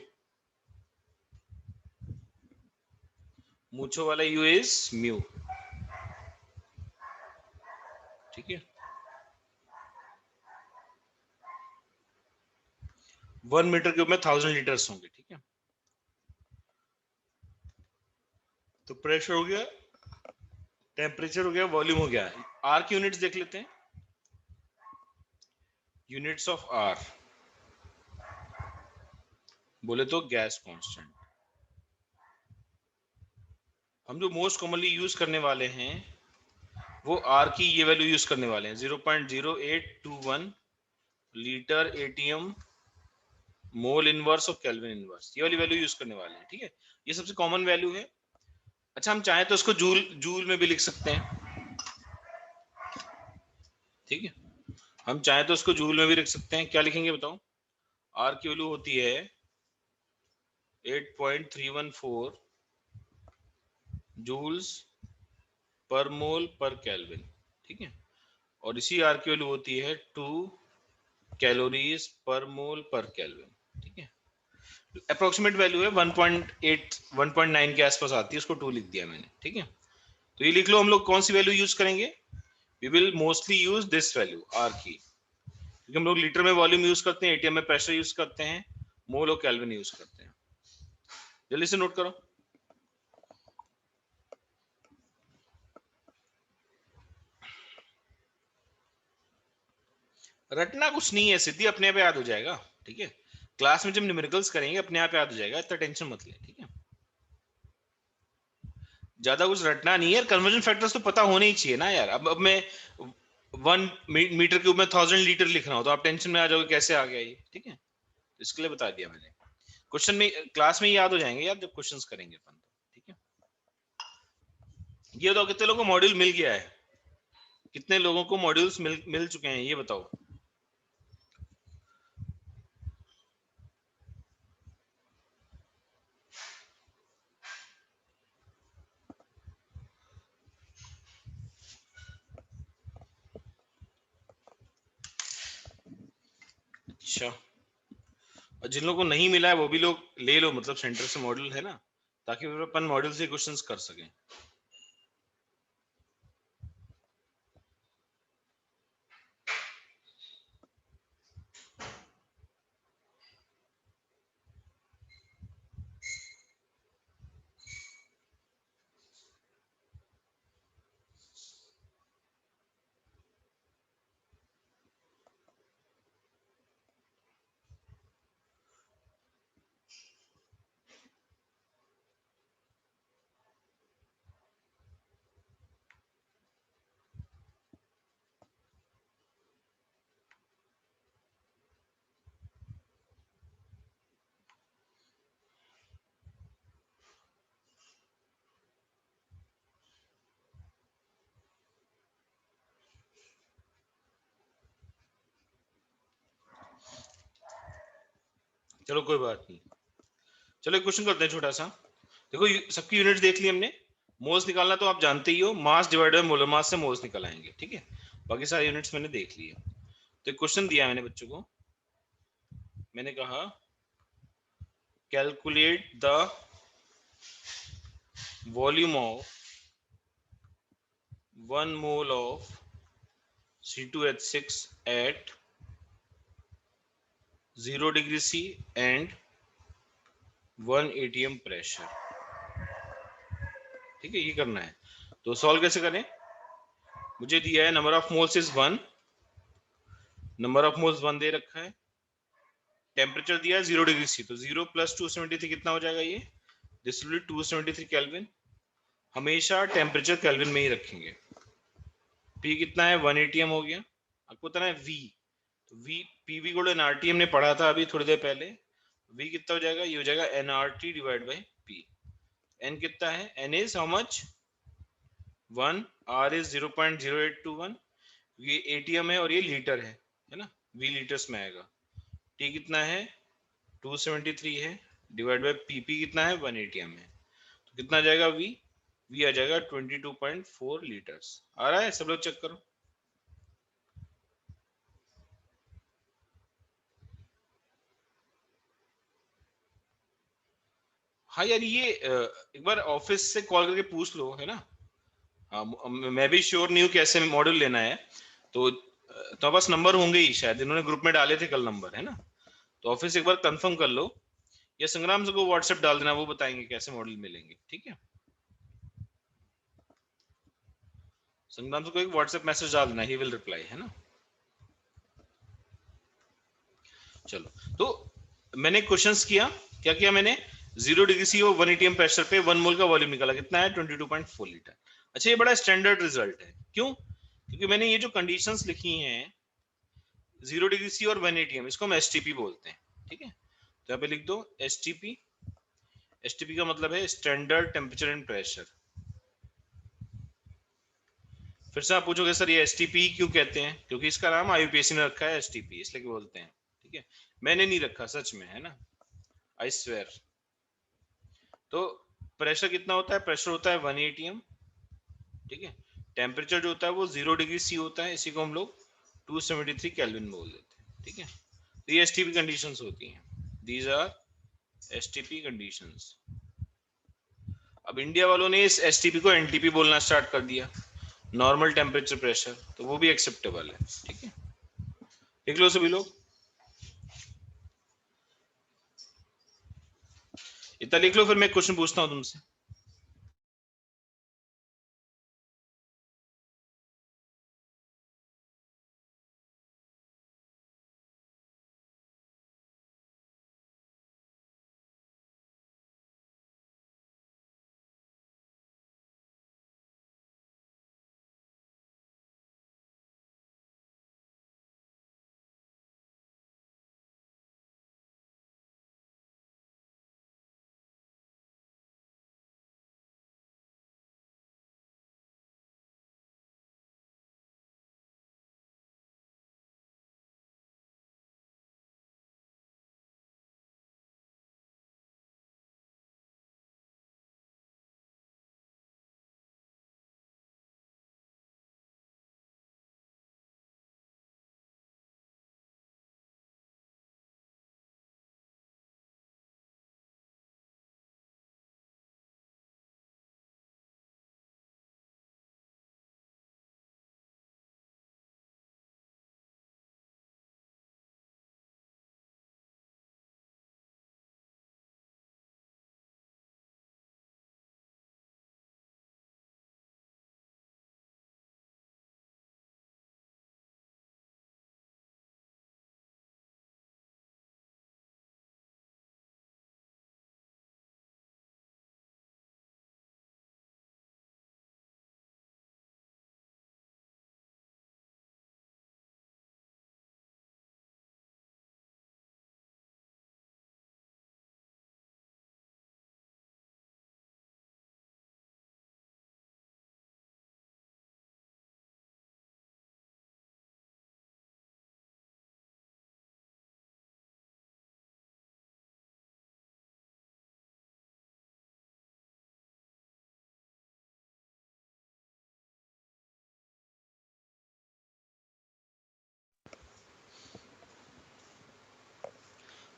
मूछों वाला यू इज म्यू। ठीक है, 1 मीटर क्यूब में 1000 लीटर्स होंगे। ठीक है, तो प्रेशर हो गया, टेम्परेचर हो गया, वॉल्यूम हो गया। आर की यूनिट्स देख लेते हैं। यूनिट्स ऑफ आर बोले तो गैस कांस्टेंट। हम जो मोस्ट कॉमनली यूज करने वाले हैं वो आर की ये वैल्यू यूज करने वाले हैं, 0.0821 लीटर एटीएम मोल इनवर्स और केल्विन इनवर्स। ये वाली वैल्यू यूज करने वाले हैं। ठीक है, ये सबसे कॉमन वैल्यू है। अच्छा, हम चाहें तो इसको जूल जूल में भी लिख सकते हैं। ठीक है, हम चाहें तो इसको जूल में भी लिख सकते हैं। क्या लिखेंगे बताओ? आर की वैल्यू होती है 8.314 जूल्स पर मोल पर केल्विन, ठीक है। और इसी आर की वैल्यू होती है 2 कैलोरीज पर मोल पर केल्विन, ठीक है। अप्रोक्सीमेट वैल्यू है 1.8 1.9 के आसपास आती है, उसको 2 लिख दिया मैंने, ठीक है। तो ये लिख लो, हम लोग कौन सी वैल्यू यूज करेंगे? We will mostly use this value R की, क्योंकि हम लोग लीटर में वॉल्यूम यूज करते हैं, एटीएम में प्रेशर यूज करते हैं, मोल और केल्विन यूज करते हैं। जल्दी से नोट करो। रटना कुछ नहीं है, सिद्धि अपने आप याद हो जाएगा, ठीक है। क्लास में जब न्यूमेरिकल्स करेंगे अपने आप याद हो जाएगा, इतना टेंशन मत ले, ठीक है। ज्यादा कुछ रटना नहीं है, कन्वर्जन फैक्टर्स तो पता होने ही चाहिए ना यार। अब मैं 1 मीटर क्यूब में 1000 लीटर लिख रहा हूं तो आप टेंशन में आ जाओगे कैसे आ गया ये, ठीक है। तो इसके लिए बता दिया मैंने। क्वेश्चन में क्लास में ही याद हो जाएंगे यार जब क्वेश्चंस करेंगे अपन, ठीक है। ये बताओ कितने लोगों को मॉड्यूल मिल गया है? कितने लोगों को मॉड्यूल्स मिल चुके हैं, ये बताओ। अच्छा, और जिन लोगों को नहीं मिला है वो भी लोग ले लो, मतलब सेंटर से मॉड्यूल है ना, ताकि फिर अपन मॉड्यूल से क्वेश्चंस कर सकें। चलो कोई बात नहीं, चलो एक क्वेश्चन करते हैं छोटा सा। देखो सबकी यूनिट देख ली हमने। मोल्स निकालना तो आप जानते ही हो, mass divided by molar mass से मोल्स निकल आएंगे, ठीक है। बाकी सारी यूनिट्स मैंने देख ली है। तो एक क्वेश्चन दिया मैंने बच्चों को, मैंने कहा calculate the volume of 1 mole of C2H6 at 0 degree C and 1 atm pressure, ठीक है। ये करना है, तो सॉल्व कैसे करें? मुझे दिया है number of moles is 1, number of moles 1 दे रखा है, टेम्परेचर दिया है 0 डिग्री सी, तो 0 + 273 कितना हो जाएगा? ये दिस विल बी 273 केल्विन। हमेशा टेम्परेचर केल्विन में ही रखेंगे। पी कितना है? 1 atm हो गया। आपको पता है वी, तो वी पीवी को एनआरटी हमने पढ़ा था अभी थोड़ी देर पहले। वी कितना हो जाएगा? ये हो जाएगा NRT divide by P. N कितना है? N is how much? 1, R is 0.0821, ये एटीएम है और ये लीटर है ना, वी लीटर्स में आएगा। टी कितना है? 273 है, डिवाइड बाय पीपी कितना है? 1 atm है, तो कितना आ जाएगा? वी वी आ जाएगा 22.4 लीटर्स। आ रहा है? सब लोग चेक करो। हाँ यार, ये एक बार ऑफिस से कॉल करके पूछ लो, है ना। हाँ, मैं भी श्योर नहीं हूँ कैसे मॉड्यूल लेना है, तो तो बस नंबर होंगे ही शायद, इन्होंने ग्रुप में डाले थे कल नंबर, है ना। तो ऑफिस एक बार कंफर्म कर लो, या संग्राम से को व्हाट्सएप डाल देना, वो बताएंगे कैसे मॉडल मिलेंगे, ठीक है। संग्राम से को एक व्हाट्सएप मैसेज डाल देना, ही विल रिप्लाई, है ना। चलो, तो मैंने क्वेश्चंस किया, क्या किया मैंने? 0 डिग्री सी और 1 atm प्रेशर पे 1 मोल का वॉल्यूम निकाला, कितना है? 22.4 लीटर। अच्छा, ये बड़ा स्टैंडर्ड रिजल्ट है, क्यों? क्योंकि मैंने ये जो कंडीशंस लिखी हैं 0 डिग्री सी और 1 atm, इसको हम एसटीपी बोलते हैं, ठीक है। तो यहाँ पे लिख दो एसटीपी। एसटीपी का मतलब है स्टैंडर्ड टेम्परेचर एंड प्रेशर। फिर से आप पूछोगे सर ये एसटीपी क्यों कहते हैं? क्योंकि इसका नाम आईयूपीएसी ने रखा है एसटीपी, इसलिए बोलते हैं, ठीक है। मैंने नहीं रखा, सच में, है ना, आई स्वेयर। तो प्रेशर कितना होता है? प्रेशर होता है 1 atm, ठीक है। टेम्परेचर जो होता है वो 0 डिग्री सी होता है, इसी को हम लोग 273 केल्विन बोल देते हैं, ठीक है। तो ये एसटीपी कंडीशंस होती हैं, दीज आर एसटीपी कंडीशंस। अब इंडिया वालों ने इस एसटीपी को एनटीपी बोलना स्टार्ट कर दिया, नॉर्मल टेम्परेचर प्रेशर, तो वो भी एक्सेप्टेबल है, ठीक है। लिख लो सभी लोग, इतना लिख लो, फिर मैं क्वेश्चन पूछता हूं तुमसे।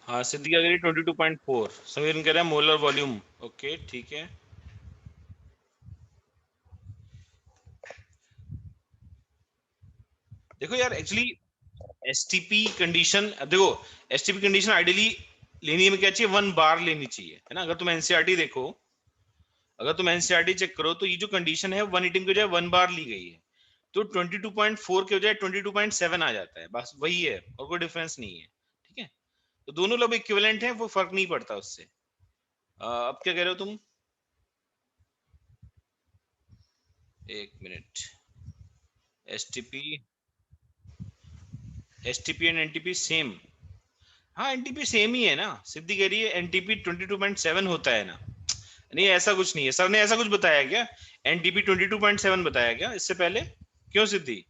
हाँ, सिद्धि क्या कह रही है? 22.4। समीरन कह रहा है मोलर वॉल्यूम। ओके, ठीक है। देखो यार, एक्चुअली एसटीपी कंडीशन, देखो एसटीपी कंडीशन आइडियली लेनी में क्या चाहिए? 1 बार लेनी चाहिए, है ना। अगर तुम एनसीईआरटी देखो, अगर तुम एनसीईआरटी चेक करो, तो ये जो कंडीशन है 1 की बजाय 1 बार ली गई है, तो 22.4 के बजाय 22.7 आ जाता है, बस वही है, और कोई डिफरेंस नहीं है, ठीक है। तो दोनों लोग इक्विवेलेंट हैं, वो फर्क नहीं पड़ता उससे। अब क्या कह रहे हो तुम? एक minute. STP, STP and NTP same? हाँ, एनटीपी सेम ही है ना। सिद्धि कह रही है एनटीपी 22.7 होता है ना। नहीं, ऐसा कुछ नहीं है, सर ने ऐसा कुछ बताया क्या? एनटीपी 22.7 बताया क्या इससे पहले? क्यों सिद्धि?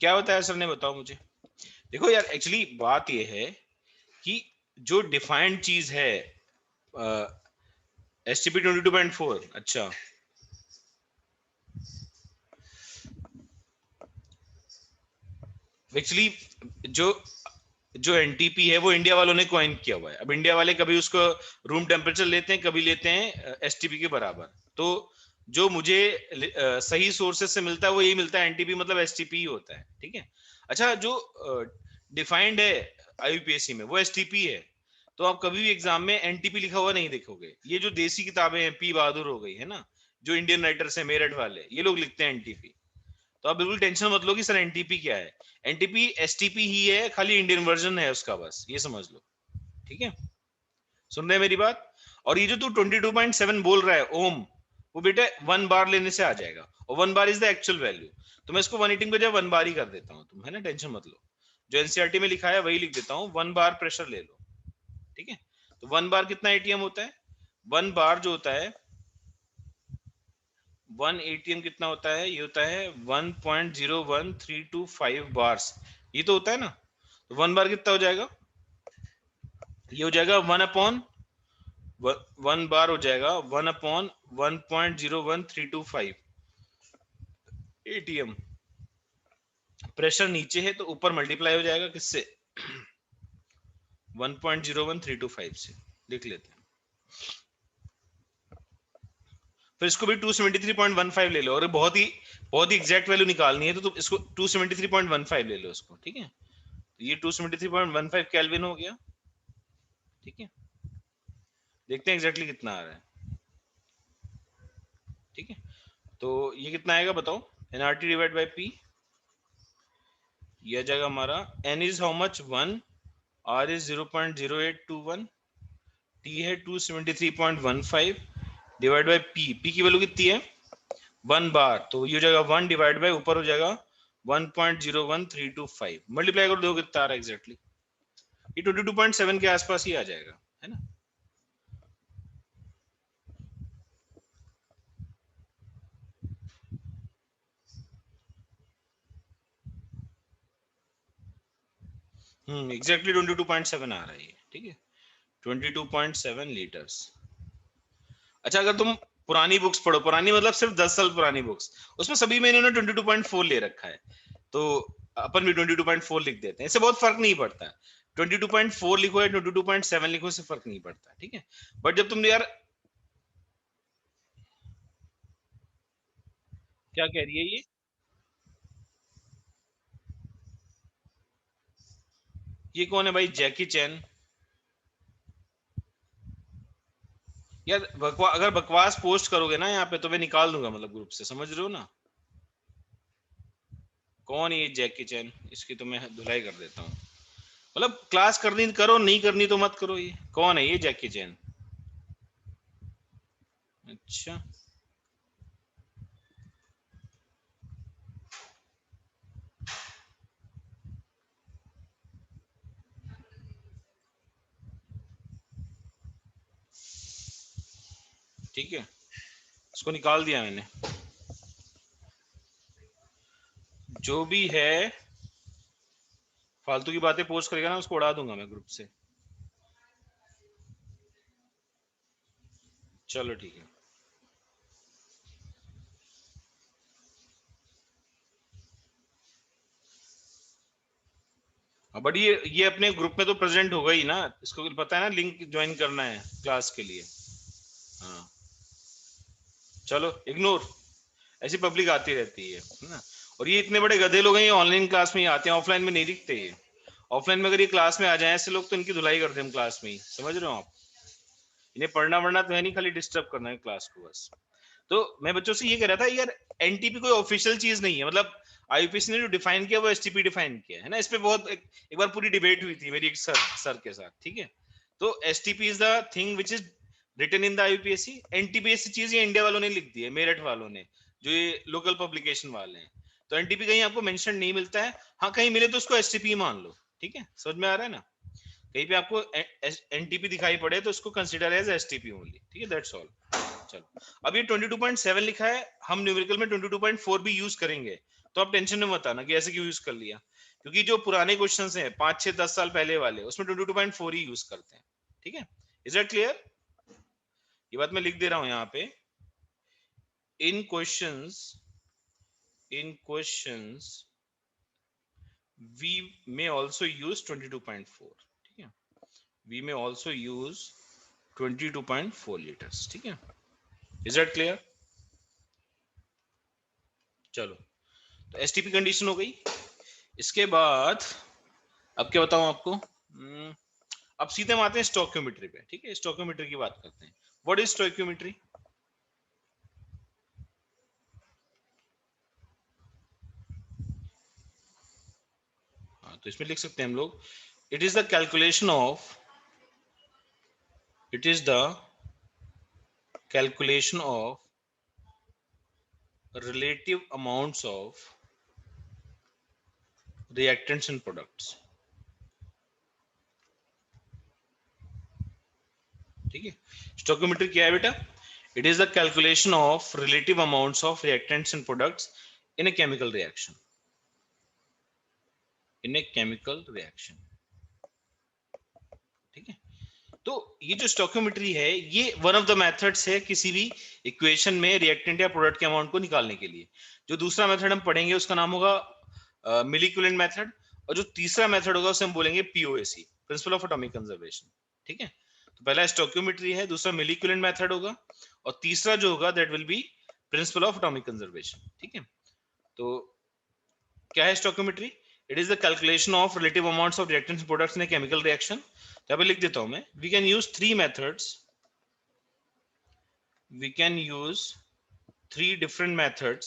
क्या बताया सर ने, बताओ मुझे। देखो यार, एक्चुअली बात यह है कि जो डिफाइंड चीज है एसटीपी 22.4, अच्छा, एक्चुअली जो जो एनटीपी है वो इंडिया वालों ने कॉइन किया हुआ है। अब इंडिया वाले कभी उसको रूम टेम्परेचर लेते हैं, कभी लेते हैं एसटीपी के बराबर। तो जो मुझे सही सोर्सेज से मिलता है वो यही मिलता है, एनटीपी मतलब एसटीपी ही होता है, ठीक है। अच्छा, जो डिफाइंड है आईयूपीएससी में वो एसटीपी है, तो आप कभी भी एग्जाम में एनटीपी लिखा हुआ नहीं देखोगे। ये जो देसी किताबें हैं, पी बहादुर हो गई है ना, जो इंडियन राइटर्स है मेरठ वाले, ये लोग लिखते हैं एनटीपी। तो आप बिल्कुल टेंशन मत लो कि सर एनटीपी क्या है। एनटीपी एसटीपी ही है, खाली इंडियन वर्जन है उसका, बस ये समझ लो, ठीक है। सुन रहे हैं मेरी बात? और ये जो तू 22.7 बोल रहा है ओम, वो बेटे 1 बार लेने से आ जाएगा, और 1 bar is the actual value. तो मैं इसको 180 की बजाय 1 बार ही कर देता हूँ, तुम है ना, टेंशन मत लो। जो एनसीईआरटी में लिखा है वही लिख देता हूँ, 1 बार प्रेशर ले लो, ठीक है। तो 1 बार कितना एटीएम होता है? 1 बार जो होता है 1 एटीएम कितना होता है? ये होता है 1.01325 बार्स, ये तो होता है ना। तो 1 बार कितना हो जाएगा? ये हो जाएगा 1 बार हो जाएगा 1/1.01325 एटीएम। प्रेशर नीचे है तो ऊपर मल्टीप्लाई हो जाएगा किससे? 1.01325 से। लिख लेते हैं। फिर इसको भी 273.15 ले लो, और बहुत ही एग्जैक्ट वैल्यू निकालनी है तो तुम इसको 273.15 ले लो इसको, ठीक है। तो ये 273.15 केल्विन हो गया, ठीक है। देखते हैं एग्जैक्टली कितना आ रहा है, ठीक है। तो ये कितना आएगा बताओ? एनआरटी डिवाइड बाय पी, ये आ जाएगा हमारा N is how much 1, R is 0.0821, T है 273.15 डिवाइड बाय पी। पी की वैल्यू कितनी है? 1 बार, तो ये हो जाएगा 1 डिवाइड बाय ऊपर हो जाएगा 1.01325, मल्टीप्लाई कर दो कितना आ रहा है एग्जैक्टली? ये 22.7 के आसपास ही आ जाएगा, है ना। एग्जैक्टली 22.7 आ रहा है ये, ठीक है। 22.7 लीटर्स। अच्छा, अगर तुम पुरानी बुक्स पढ़ो, पुरानी मतलब सिर्फ 10 साल पुरानी बुक्स, उसमें सभी में इन्होंने 22.4 ले रखा है, तो अपन भी 22.4 लिख देते हैं, इससे बहुत फर्क नहीं पड़ता है। 22.4 लिखो या 22.7 लिखो, इससे फर्क नहीं पड़ता, ठीक है। बट जब तुम यार, क्या कह रही है ये कौन है भाई? जैकी चैन। यार अगर बकवास पोस्ट करोगे ना यहाँ पे तो मैं निकाल दूंगा, मतलब ग्रुप से, समझ रहे हो ना। कौन है ये जैकी चैन? इसकी तो मैं धुलाई कर देता हूँ। मतलब क्लास करनी करो, नहीं करनी तो मत करो। ये कौन है ये जैकी चैन? अच्छा, ठीक है, इसको निकाल दिया मैंने। जो भी है फालतू की बातें पोस्ट करेगा ना, उसको उड़ा दूंगा मैं ग्रुप से। चलो ठीक है। बट ये अपने ग्रुप में तो प्रेजेंट होगा ही ना, इसको पता है ना, लिंक ज्वाइन करना है क्लास के लिए। हाँ, चलो इग्नोर, ऐसी पब्लिक आती रहती है ना। और ये इतने बड़े गधे लोग हैं, ये ऑनलाइन क्लास में ही आते हैं, ऑफलाइन में नहीं दिखते ये। ऑफलाइन में अगर ये क्लास में आ जाए ऐसे लोग, तो इनकी धुलाई करते हैं हम क्लास में ही, समझ रहे हो आप। इन्हें पढ़ना वढ़ना तो है नहीं, खाली डिस्टर्ब करना है क्लास को बस। तो मैं बच्चों से ये कह रहा था यार, एनटीपी कोई ऑफिशियल चीज नहीं है, मतलब आईयूपीएसी ने जो डिफाइन किया वो एसटीपी डिफाइन किया है ना। इस पे बहुत एक बार पूरी डिबेट हुई थी मेरी एक सर के साथ, ठीक है। तो STP is the thing which is written in the IUPAC. NTP ऐसी चीज ये इंडिया वालों ने लिख दी है, मेरठ वालों ने, जो ये लोकल पब्लिकेशन वाले हैं। तो एनटीपी कहीं आपको मेंशन नहीं मिलता है, हाँ कहीं मिले तो उसको एसटीपी मान लो, ठीक है। समझ में आ रहा है ना। कहीं पे आपको एनटीपी दिखाई पड़े तो उसको कंसीडर एज एसटीपी ओनली, ठीक है, दैट्स ऑल। चलो, अब ये 22.7 लिखा है, हम न्यूमेरिकल में 22.4 भी यूज करेंगे, तो आप टेंशन में मत आना कि ऐसे क्यों यूज कर लिया, क्योंकि जो पुराने क्वेश्चंस हैं 5 6 10 साल पहले वाले, उसमें 22.4 ही यूज करते हैं, ठीक है। Is that clear? ये बात मैं लिख दे रहा हूं यहाँ पे। In questions, in questions we may also use 22.4, ठीक है। we may also use 22.4 liters, ठीक है। Is that clear? चलो, तो एसटीपी कंडीशन हो गई। इसके बाद अब क्या बताऊं आपको? अब सीधे हम आते हैं स्टोइकियोमेट्री पे, ठीक है। स्टोइकियोमेट्री की बात करते हैं। What is stoichiometry? हाँ, तो इसमें लिख सकते हैं हम लोग, it is the calculation of, it is the calculation of relative amounts of reactants and products, ठीक है। स्टोइकियोमेट्री क्या है बेटा? It is the calculation of relative amounts of reactants and products in a chemical reaction. In a chemical reaction. ठीक है, तो ये जो स्टोइकियोमेट्री है ये वन ऑफ द मेथड्स है किसी भी इक्वेशन में रिएक्टेंट या प्रोडक्ट के अमाउंट को निकालने के लिए। जो दूसरा मेथड हम पढ़ेंगे उसका नाम होगा मिली इक्विवेलेंट मेथड, और जो तीसरा मेथड होगा उसे हम बोलेंगे POAC, principal of atomic conservation. ठीक है, तो पहला स्टोइकियोमेट्री है, दूसरा मिली इक्विवेलेंट मेथड होगा, और तीसरा जो होगा that will be principle of atomic conservation. ठीक है, तो क्या है stoichiometry? It is the calculation of relative amounts of reactants products in chemical reaction. तो अभी लिख देता हूं मैं, we can use three methods, we can use three different methods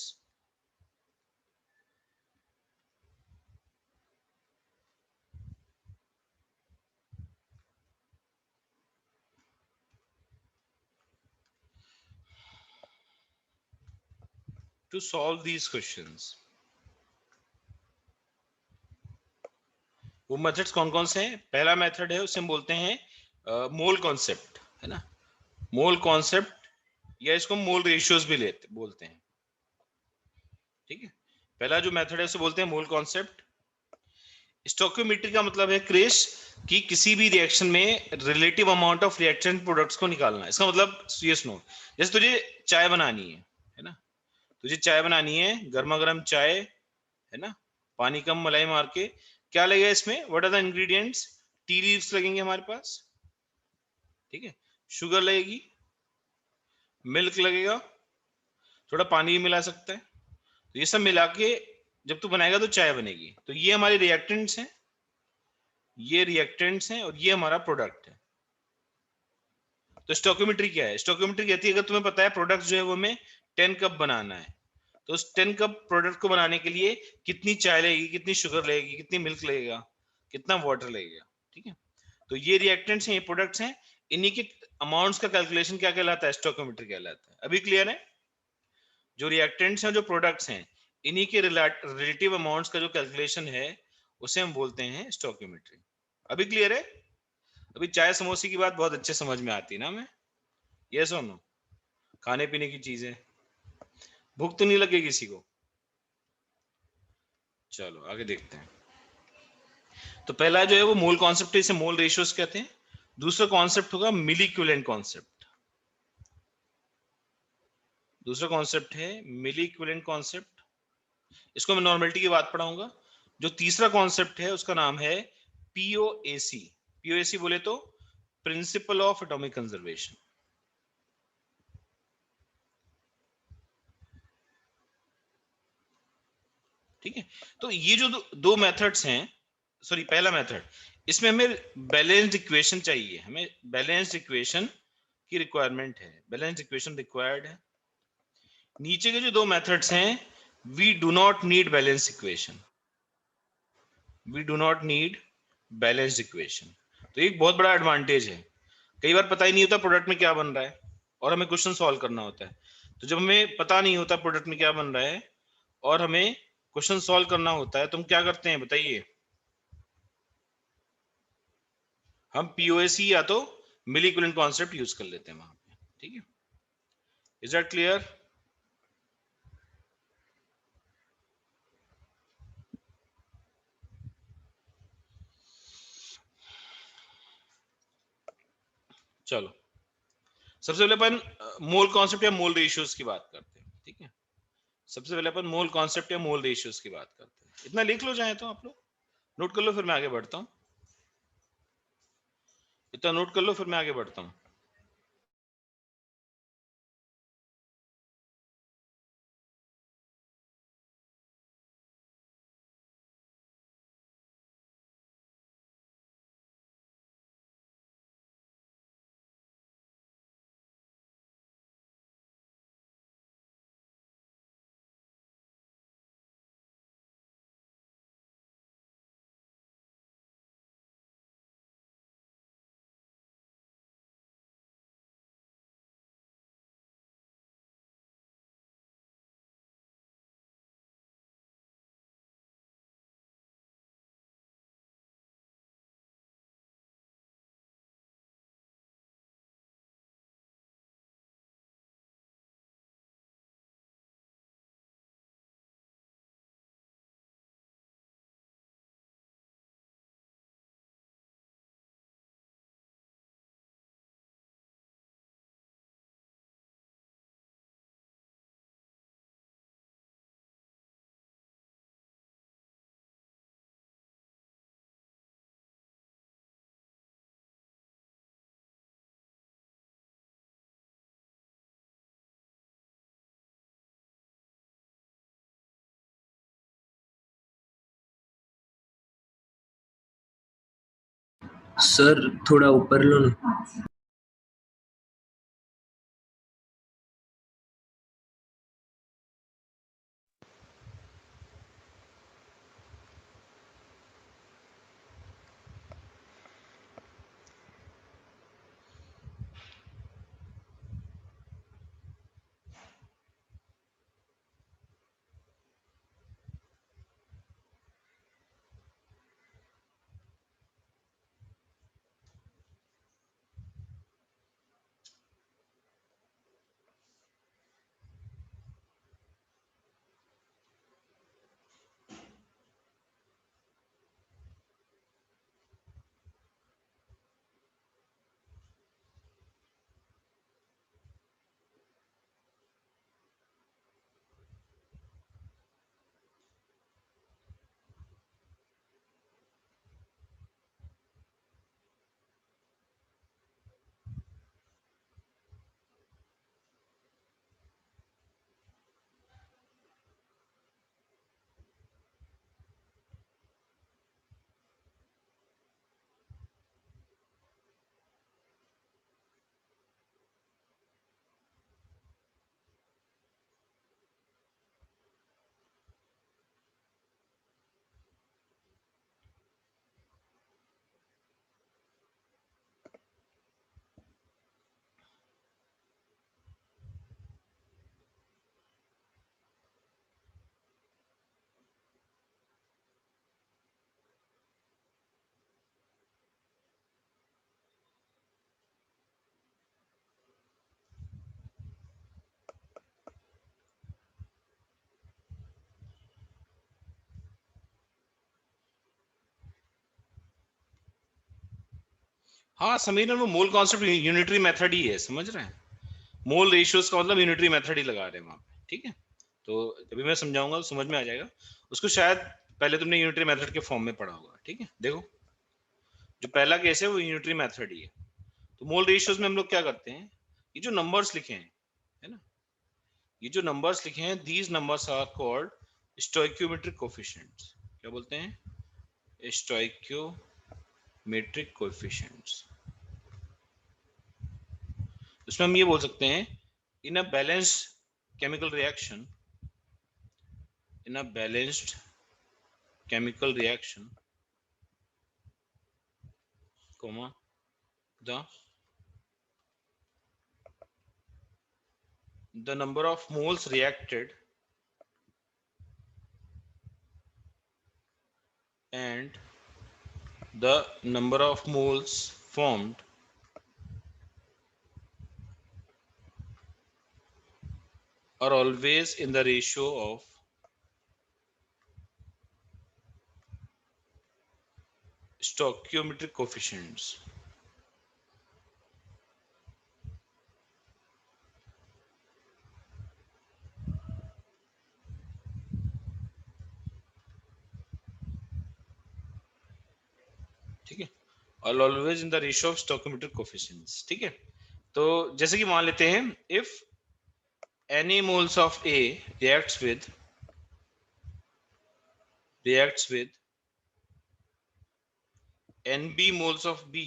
to solve these questions. वो मेथड्स कौन कौन से हैं? पहला मेथड है उसे हम बोलते हैं मोल कॉन्सेप्ट, है ना, मोल कॉन्सेप्ट, या इसको मोल रेशियोज भी लेते बोलते हैं। ठीक है, पहला जो मेथड है उसे बोलते हैं मोल कॉन्सेप्ट। स्टोइकियोमेट्री का मतलब है क्रिश कि किसी भी रिएक्शन में relative amount of reactant products को निकालना। इसका मतलब ये सुनो, जैसे तुझे चाय बनानी है ना, तुझे चाय बनानी है, गर्मा गर्म चाय, है ना, पानी कम मलाई मार के, क्या लगेगा इसमें? What are the ingredients? Tea leaves लगेंगे हमारे पास, ठीक है, शुगर लगेगी, मिल्क लगेगा, थोड़ा पानी भी मिला सकता है। तो ये सब मिला के जब तू बनाएगा तो चाय बनेगी। तो ये हमारे रिएक्टेंट्स हैं, ये रिएक्टेंट्स हैं, और ये हमारा प्रोडक्ट है। तो स्टोइकियोमेट्री क्या है? स्टोइकियोमेट्री कहती है अगर तुम्हें पता है प्रोडक्ट जो है वो हमें 10 कप बनाना है, तो उस 10 कप प्रोडक्ट को बनाने के लिए कितनी चाय लगेगी, कितनी शुगर लगेगी, कितनी मिल्क लगेगा, कितना वाटर लगेगा। ठीक है, तो ये रिएक्टेंट्स हैं, ये प्रोडक्ट्स हैं, इन्हीं के अमाउंट्स का कैलकुलेशन क्या कहलाता है? स्टोइकियोमेट्री कहलाता है। अभी क्लियर है? जो रिएक्टेंट्स हैं, जो प्रोडक्ट्स हैं, इन्हीं के रिलेटिव अमाउंट्स का जो कैलकुलेशन है उसे हम बोलते हैं स्टोइकियोमेट्री। अभी क्लियर है? अभी चाय समोसे की बात बहुत अच्छे समझ में आती है ना हमें? यस और नो? खाने पीने की चीजें, भूख तो नहीं लगे किसी को? चलो आगे देखते हैं। तो पहला जो है वो मोल कॉन्सेप्ट है, इसे मोल रेशियोज कहते हैं। दूसरा कॉन्सेप्ट होगा मिली इक्विवेलेंट कॉन्सेप्ट। दूसरा कॉन्सेप्ट है मिली इक्विवेलेंट कॉन्सेप्ट, इसको मैं नॉर्मेलिटी की बात पढ़ाऊंगा। जो तीसरा कॉन्सेप्ट है उसका नाम है पीओएसी। पीओएसी बोले तो प्रिंसिपल ऑफ एटॉमिक कंजर्वेशन। ठीक है, तो ये जो दो मेथड्स हैं, सॉरी पहला मेथड, इसमें हमें बैलेंस्ड इक्वेशन चाहिए, हमें बैलेंस्ड इक्वेशन की रिक्वायरमेंट है, बैलेंस्ड इक्वेशन रिक्वायर्ड है। नीचे के जो दो मेथड्स हैं, we do not need balance equation, we do not need balanced equation. तो एक बहुत बड़ा एडवांटेज है। कई बार पता ही नहीं होता प्रोडक्ट में क्या बन रहा है और हमें क्वेश्चन सॉल्व करना होता है। तो जब हमें पता नहीं होता प्रोडक्ट में क्या बन रहा है और हमें क्वेश्चन सॉल्व करना होता है, तो हम क्या करते हैं बताइए? हम पीओएसी या तो मिली इक्विवेलेंट कॉन्सेप्ट यूज कर लेते हैं वहां पे। ठीक है, इज दैट क्लियर? चलो, सबसे पहले अपन मोल कॉन्सेप्ट या मोल रेशियोज की बात करते हैं। ठीक है, सबसे पहले अपन मोल कॉन्सेप्ट या मोल रेशियोज की बात करते हैं। इतना लिख लो चाहे तो आप लोग, नोट कर लो, फिर मैं आगे बढ़ता हूं। इतना नोट कर लो, फिर मैं आगे बढ़ता हूं। सर थोड़ा ऊपर लो ना। हाँ समीर, वो मोल कॉन्सेप्ट यूनिटरी मेथड ही है, समझ रहे हैं? मोल रेशियोज का मतलब यूनिटरी मेथड ही लगा रहे हैं वहां पे, ठीक है? तो अभी मैं समझाऊंगा तो समझ में आ जाएगा। उसको शायद पहले तुमने यूनिटरी मेथड के फॉर्म में पढ़ा होगा, ठीक है? देखो, जो पहला केस है वो यूनिटरी मेथड ही है। तो मोल रेशियोज में हम लोग क्या करते हैं, ये जो नंबर्स लिखे हैं, है ना, ये जो नंबर्स लिखे हैं, these numbers are called stoichiometric coefficients. क्या बोलते हैं? Stoichiometric coefficients. उसमें हम ये बोल सकते हैं, in a balanced chemical reaction, in a balanced chemical reaction, comma, the number of moles reacted and the number of moles formed are always in the ratio of stoichiometric coefficients. ठीक है, और always in the ratio of stoichiometric coefficients. ठीक है, तो जैसे कि मान लेते हैं, if any moles of A reacts with NB moles of B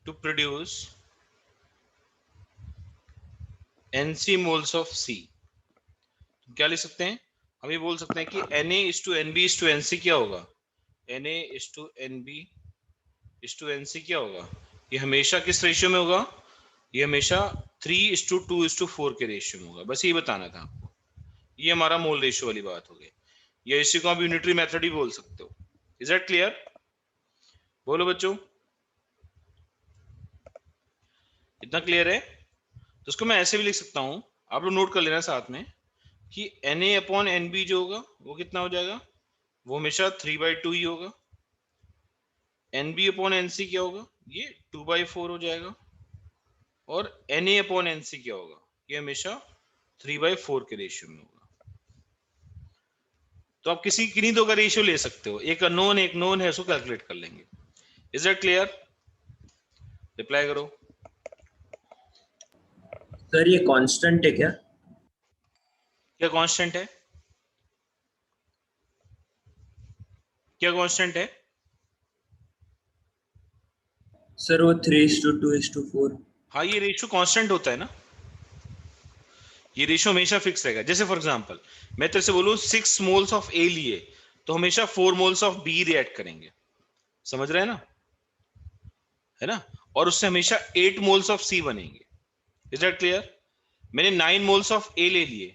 to produce NC moles of C, क्या लिख सकते हैं? हम ये बोल सकते हैं कि Na:NB:NC क्या होगा? Na:NB:NC क्या होगा? ये हमेशा किस रेशियो में होगा? ये हमेशा 3:2:4 के रेशियो में होगा। बस ये बताना था आपको। ये हमारा मोल रेशियो वाली बात हो गई। या इसी को आप यूनिटरी मेथड ही बोल सकते हो। Is that clear? बोलो बच्चों, इतना क्लियर है? तो उसको मैं ऐसे भी लिख सकता हूं, आप लोग नोट कर लेना साथ में, कि Na/NB जो होगा वो कितना हो जाएगा? वो हमेशा 3/2 ही होगा। NB/NC क्या होगा? ये 2/4 हो जाएगा। और Na/NC क्या होगा? ये हमेशा 3/4 के रेशियो में होगा। तो आप किसी किन्हीं दो का रेशियो ले सकते हो, एक अननोन एक नोन है, उसको कैलकुलेट कर लेंगे। Is that clear? रिप्लाई करो। सर ये कांस्टेंट है क्या? क्या कांस्टेंट है? क्या कांस्टेंट है? सर वो 3:2:4। हाँ, ये रेशियो कांस्टेंट होता है ना, ये रेशियो हमेशा फिक्स रहेगा। जैसे फॉर एग्जांपल मैं तेरे से बोलूं 6 मोल्स ऑफ ए लिए, तो हमेशा 4 मोल्स ऑफ बी रिएक्ट करेंगे, समझ रहे हैं ना, है ना, और उससे हमेशा 8 मोल्स ऑफ सी बनेंगे। Is that clear? मैंने 9 मोल्स ऑफ ए ले लिए,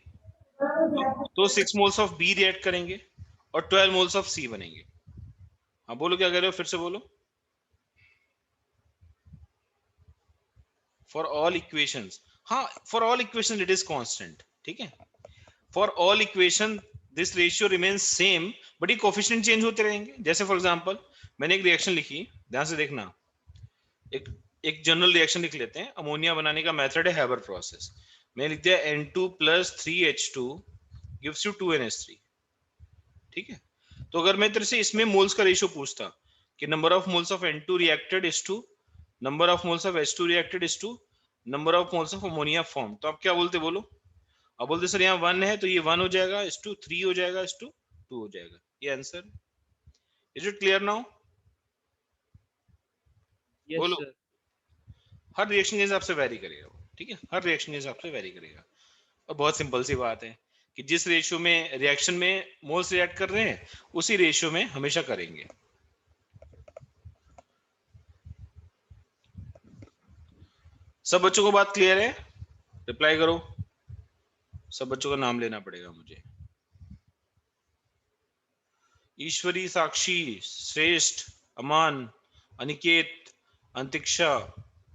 तो 6 मोल्स ऑफ बी रिएक्ट करेंगे और 12 मोल्स ऑफ सी बनेंगे। हाँ बोलो, क्या कह रहे हो, फिर से बोलो। फॉर ऑल इक्वेशंस, हाँ for all equation it is constant, ठीक है। For all equation this ratio remains same, but ये कोफिशिएंट चेंज होते रहेंगे। जैसे फॉर एग्जांपल मैंने एक रिएक्शन लिखी, ध्यान से देखना, एक एक जनरल रिएक्शन लिख लेते हैं, अमोनिया बनाने का मेथड है हैबर प्रोसेस। मैं लिख दिया N2 + 3H2 gives you 2NH3, ठीक है। तो अगर मैं तेरे से इसमें मोल्स का रेशियो पूछता कि number of moles of N2 reacted is to number of moles of H2 reacted is to number of moles of ammonia form, तो आप क्या बोलते, बोलो। अब बोलते सर यहाँ 1 है तो ये 1 हो जाएगा, इस टू 3 हो जाएगा, इस टू 2 हो जाएगा, ये answer. Is it clear now? Yes बोलो। सर। हर रिएक्शन के हिसाब से वेरी करेगा वो, ठीक है, हर रिएक्शन के हिसाब से वेरी करेगा। और बहुत सिंपल सी बात है कि जिस रेशियो में रिएक्शन में मोल्स रिएक्ट कर रहे हैं उसी रेशियो में हमेशा करेंगे। सब बच्चों को बात क्लियर है? रिप्लाई करो, सब बच्चों का नाम लेना पड़ेगा मुझे। ईश्वरी, साक्षी, श्रेष्ठ, अमान, अनिकेत, अंतिक्षा,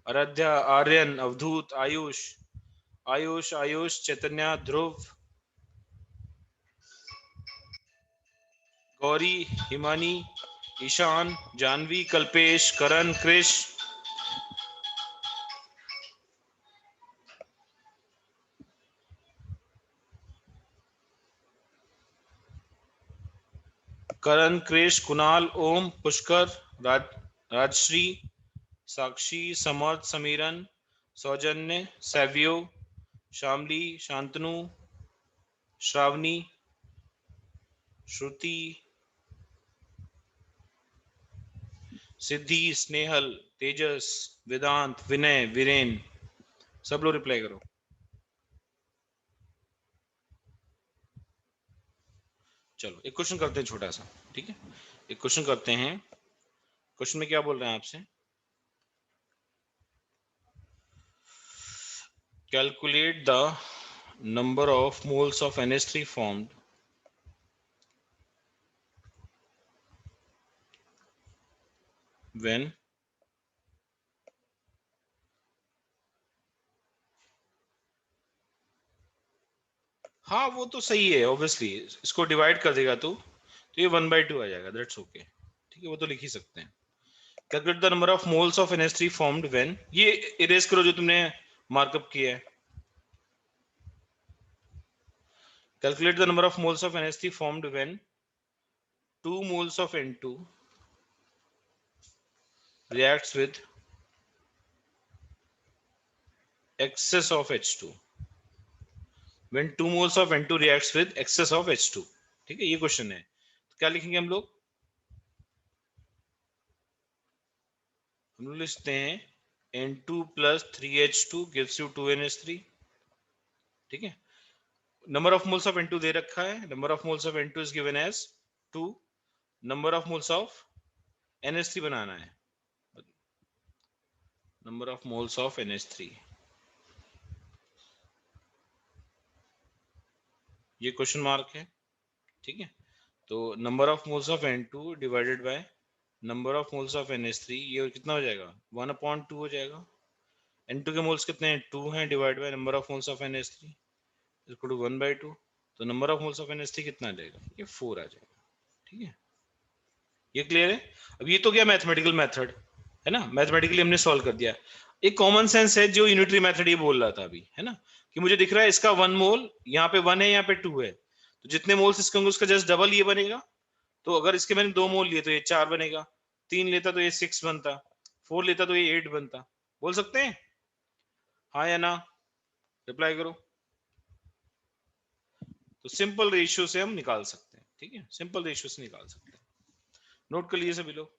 आराध्या, आर्यन, अवधूत, आयुष, आयुष, आयुष, चैतन्य, ध्रुव, गौरी, हिमानी, ईशान, जानवी, कल्पेश, करण, कृष, करण, कृष, कुणाल, ओम, पुष्कर, राजश्री, साक्षी, समर्थ, समीरन, सौजन्य, सैव्यो, शामली, शांतनु, श्रावणी, श्रुति, सिद्धि, स्नेहल, तेजस, वेदांत, विनय, वीरेन, सब लोग रिप्लाई करो। चलो एक क्वेश्चन करते हैं छोटा सा, ठीक है, एक क्वेश्चन करते हैं। क्वेश्चन में क्या बोल रहे हैं आपसे, calculate the number of moles of NH3 formed when हाँ वो तो सही है, ऑब्वियसली इसको डिवाइड कर देगा तो ये 1/2 आ जाएगा, दैट्स ओके, ठीक है, वो तो लिख ही सकते हैं। Calculate the number of moles of NH3 formed when, ये इरेज करो जो तुमने मार्कअप किया है। Calculate the number of moles of NH3 formed when 2 moles of N2 reacts with excess of H2. When 2 moles of N2 reacts with excess of H2. ठीक है, ये क्वेश्चन है, तो क्या लिखेंगे हम लोग लिखते हैं N2 + 3H2 gives you 2NH3, ठीक है। Number of moles of N2 दे रखा है, number of moles of N2 is given as 2, number of moles of NH3 बनाना है, number of moles of NH3, ये क्वेश्चन मार्क है, ठीक है। तो number of moles of N2 divided by number of moles of NH3, ये कितना हो जाएगा 1/2 हो जाएगा। N2 के मोल्स कितने हैं 2 हैं, divide by number of moles of NH3 equal to 1/2, तो number of moles of NH3 कितना आ जाएगा, ये 4 आ जाएगा, ठीक है। ये क्लियर है? अब ये तो क्या मैथमेटिकल मेथड है ना, मैथमेटिकली हमने सॉल्व कर दिया। एक कॉमन सेंस है जो यूनिटरी मेथड ये बोल रहा था अभी, है ना, कि मुझे दिख रहा है इसका 1 मोल यहाँ पे 1 है, यहाँ पे 2 है, तो जितने मोल्स इसके होंगे उसका जस्ट डबल ये बनेगा। तो अगर इसके मैंने 2 मोल लिए तो ये 4 बनेगा, 3 लेता तो ये 6 बनता, 4 लेता तो ये 8 बनता। बोल सकते हैं हाँ या ना, रिप्लाई करो। तो सिंपल रेशियो से हम निकाल सकते हैं, ठीक है, सिंपल रेशियो से निकाल सकते हैं। नोट कर लिए सभी लोग।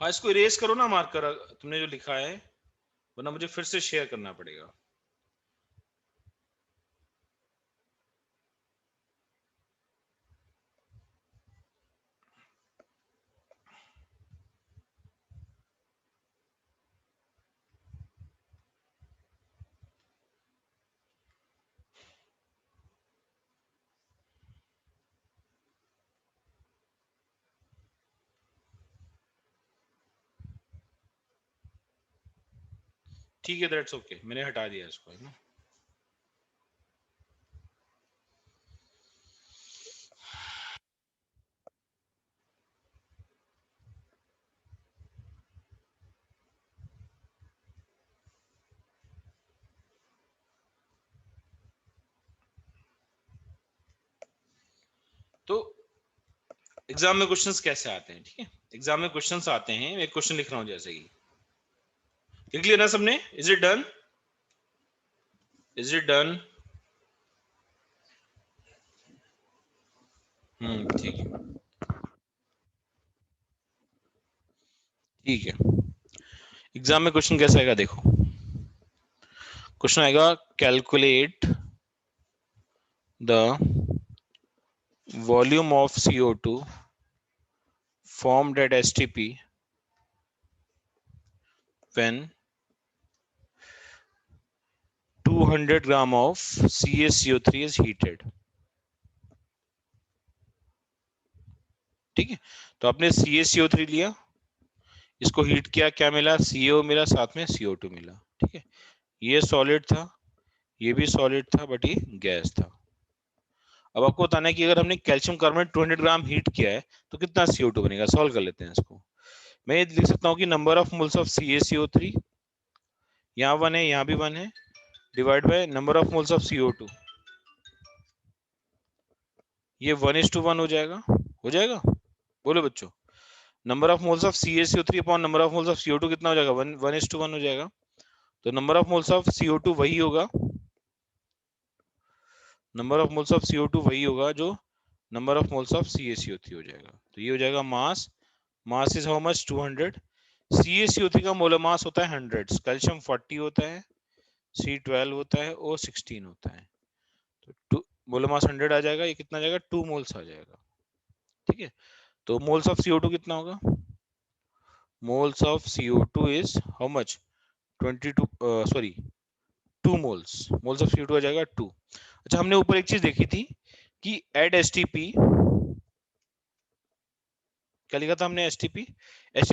हाँ इसको इरेज करो ना, मार्कर तुमने जो लिखा है, वरना मुझे फिर से शेयर करना पड़ेगा। ठीक है, दैट्स ओके, मैंने हटा दिया इसको, है ना। तो एग्जाम में क्वेश्चंस कैसे आते हैं, ठीक है। एग्जाम में क्वेश्चंस आते हैं, मैं एक क्वेश्चन लिख रहा हूं जैसे कि, लिख लिया ना सबने? Is it done? Is it done? ठीक है, ठीक है। एग्जाम में क्वेश्चन कैसे आएगा देखो। क्वेश्चन आएगा, calculate the volume of CO2 formed at STP when 200 gram of CaCO3 is heated। ठीक है, तो आपने CaCO3 लिया, इसको हीट किया, क्या मिला? CO मिला, साथ में CO2 मिला। ठीक है, ये सॉलिड था, ये भी सॉलिड था, बट ये गैस था। अब आपको बताना है कि अगर हमने कैल्शियम कार्बोनेट 200 ग्राम हीट किया है तो कितना CO2 बनेगा। सॉल्व कर लेते हैं इसको। मैं ये लिख सकता हूँ कि number of moles of CaCO3, यहाँ 1 है, यहाँ भी 1 है, divide by number of moles of CO2। ये 1:1 हो जाएगा, हो जाएगा? बोलो बच्चों, number of moles of CaCO3 upon number of moles of CO2 कितना हो जाएगा? 1:1 हो जाएगा। तो number of moles of CO2 वही होगा, number of moles of CO2 वही होगा जो number of moles of CaCO3 हो जाएगा। तो ये हो जाएगा mass, mass is how much? 200। CaCO3 का मोलर मास होता है 100, कैल्शियम 40 होता है, C12 होता है, O16 होता है। तो मोलर मास 100 आ जाएगा, ये कितना आ जाएगा? 2 मोल्स आ जाएगा। ठीक है, तो मोल्स ऑफ CO2 कितना होगा? Moles of CO2 is how much? 22, sorry 2 moles, moles of CO2 आ जाएगा 2। अच्छा, हमने ऊपर एक चीज देखी थी कि एट STP, क्या लिखा था हमने? STP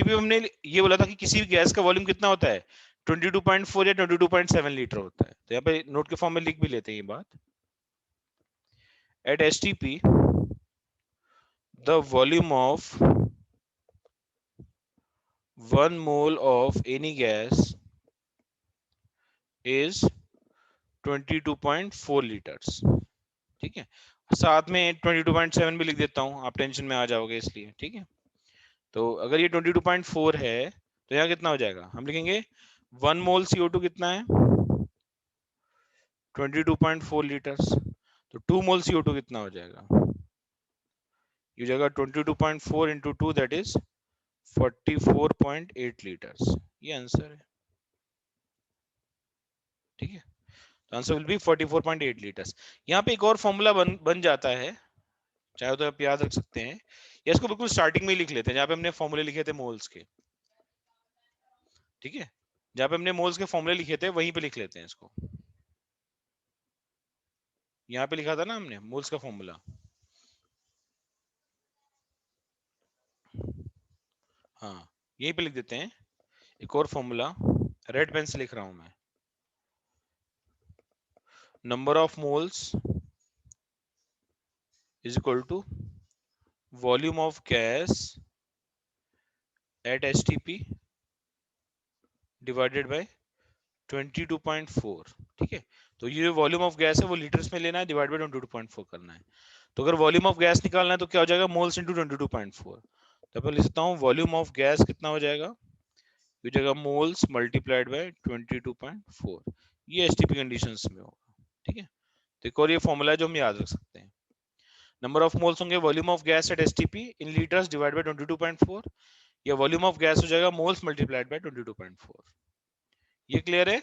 में हमने ये बोला था कि किसी भी गैस का वॉल्यूम कितना होता है? 22.4 या 22.7 लीटर होता है। तो यहाँ पे नोट के फॉर्म में लिख भी लेते हैं ये बात। At STP the volume of 1 mole of any gas is 22.4 liters। ठीक है, साथ में 22.7 भी लिख देता हूं, आप टेंशन में आ जाओगे इसलिए। ठीक है, तो अगर ये 22.4 है तो यहाँ कितना हो जाएगा? हम लिखेंगे 1 मोल CO2 कितना है? 22.4 लीटर्स। तो 2 मोल CO2 कितना हो जाएगा? ये हो जाएगा 22.4 इंटू 2, दैट इज 44.8 लीटर्स। ये आंसर है। ठीक है, तो आंसर विल बी 44.8 लीटर्स। यहाँ पे एक और फॉर्मूला बन जाता है, चाहे तो आप याद रख सकते हैं, या इसको बिल्कुल स्टार्टिंग में ही लिख लेते हैं जहाँ पे हमने फॉर्मूले लिखे थे मोल्स के। ठीक है, जहाँ पे हमने मोल्स के फॉर्मूले लिखे थे वहीं पे लिख लेते हैं इसको। यहाँ पे लिखा था ना हमने मोल्स का फॉर्मूला, हाँ यहीं पे लिख देते हैं। एक और फॉर्मूला रेड पेन से लिख रहा हूं मैं, number of moles is equal to volume of gas at STP divided by 22.4। ठीक है, तो ये वॉल्यूम ऑफ गैस है वो लीटर्स में लेना है, डिवाइड बाय 22.4 करना है। तो अगर वॉल्यूम ऑफ गैस निकालना है तो क्या हो जाएगा? Moles into 22.4। तो मैं लिख सकता हूँ वॉल्यूम ऑफ गैस कितना हो जाएगा? ये जगह मोल्स मल्टीप्लाइड बाय 22.4। ये STP कंडीशंस में होगा। ठीक है, तो एक और ये फॉर्मूला है जो हम याद रख सकते हैं। नंबर ऑफ मोल्स होंगे volume of gas at STP in litres divide by 22.4, या वॉल्यूम ऑफ गैस हो जाएगा मोल्स मल्टीप्लाइड बाय 22.4। ये क्लियर है?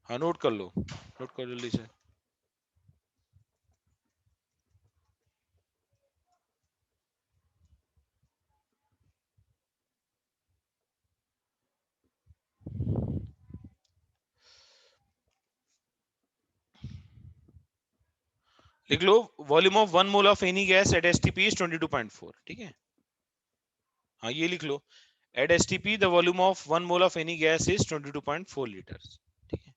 हाँ नोट कर लो, नोट करो जल्दी से। लिख लो, volume of 1 mole of any gas at STP is 22.4। ठीक है, हाँ ये लिख लो, at STP the volume of 1 mole of any gas is 22.4 litres. ठीक है,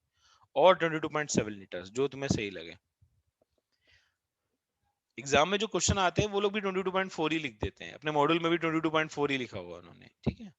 और 22.7 लीटर्स, जो तुम्हें सही लगे। एग्जाम में जो क्वेश्चन आते हैं वो लोग भी 22.4 ही लिख देते हैं, अपने मॉड्यूल में भी 22.4 ही लिखा हुआ उन्होंने। ठीक है,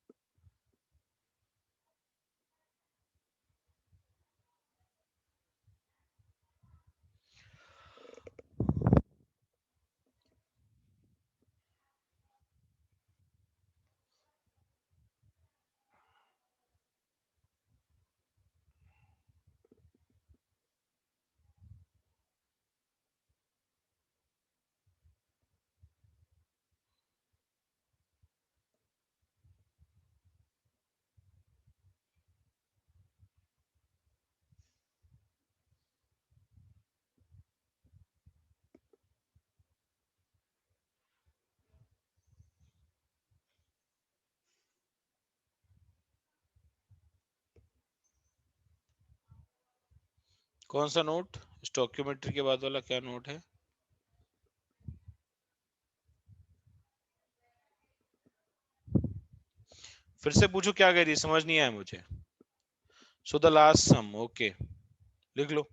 कौन सा नोट? स्टोक्योमेट्री के बाद वाला क्या नोट है? फिर से पूछो, क्या कह रही है, समझ नहीं आया मुझे। So the last sum, okay लिख लो।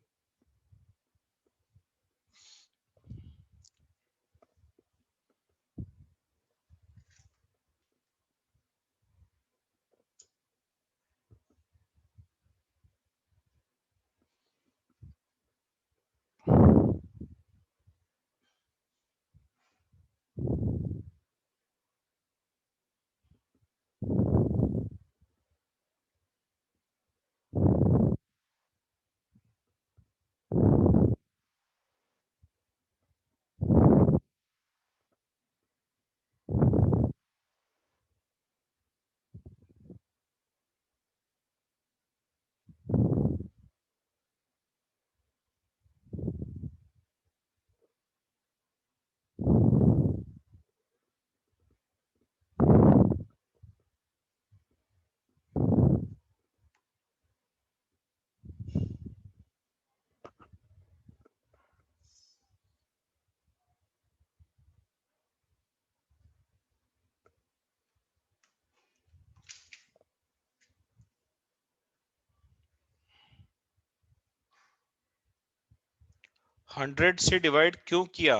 हंड्रेड से डिवाइड क्यों किया?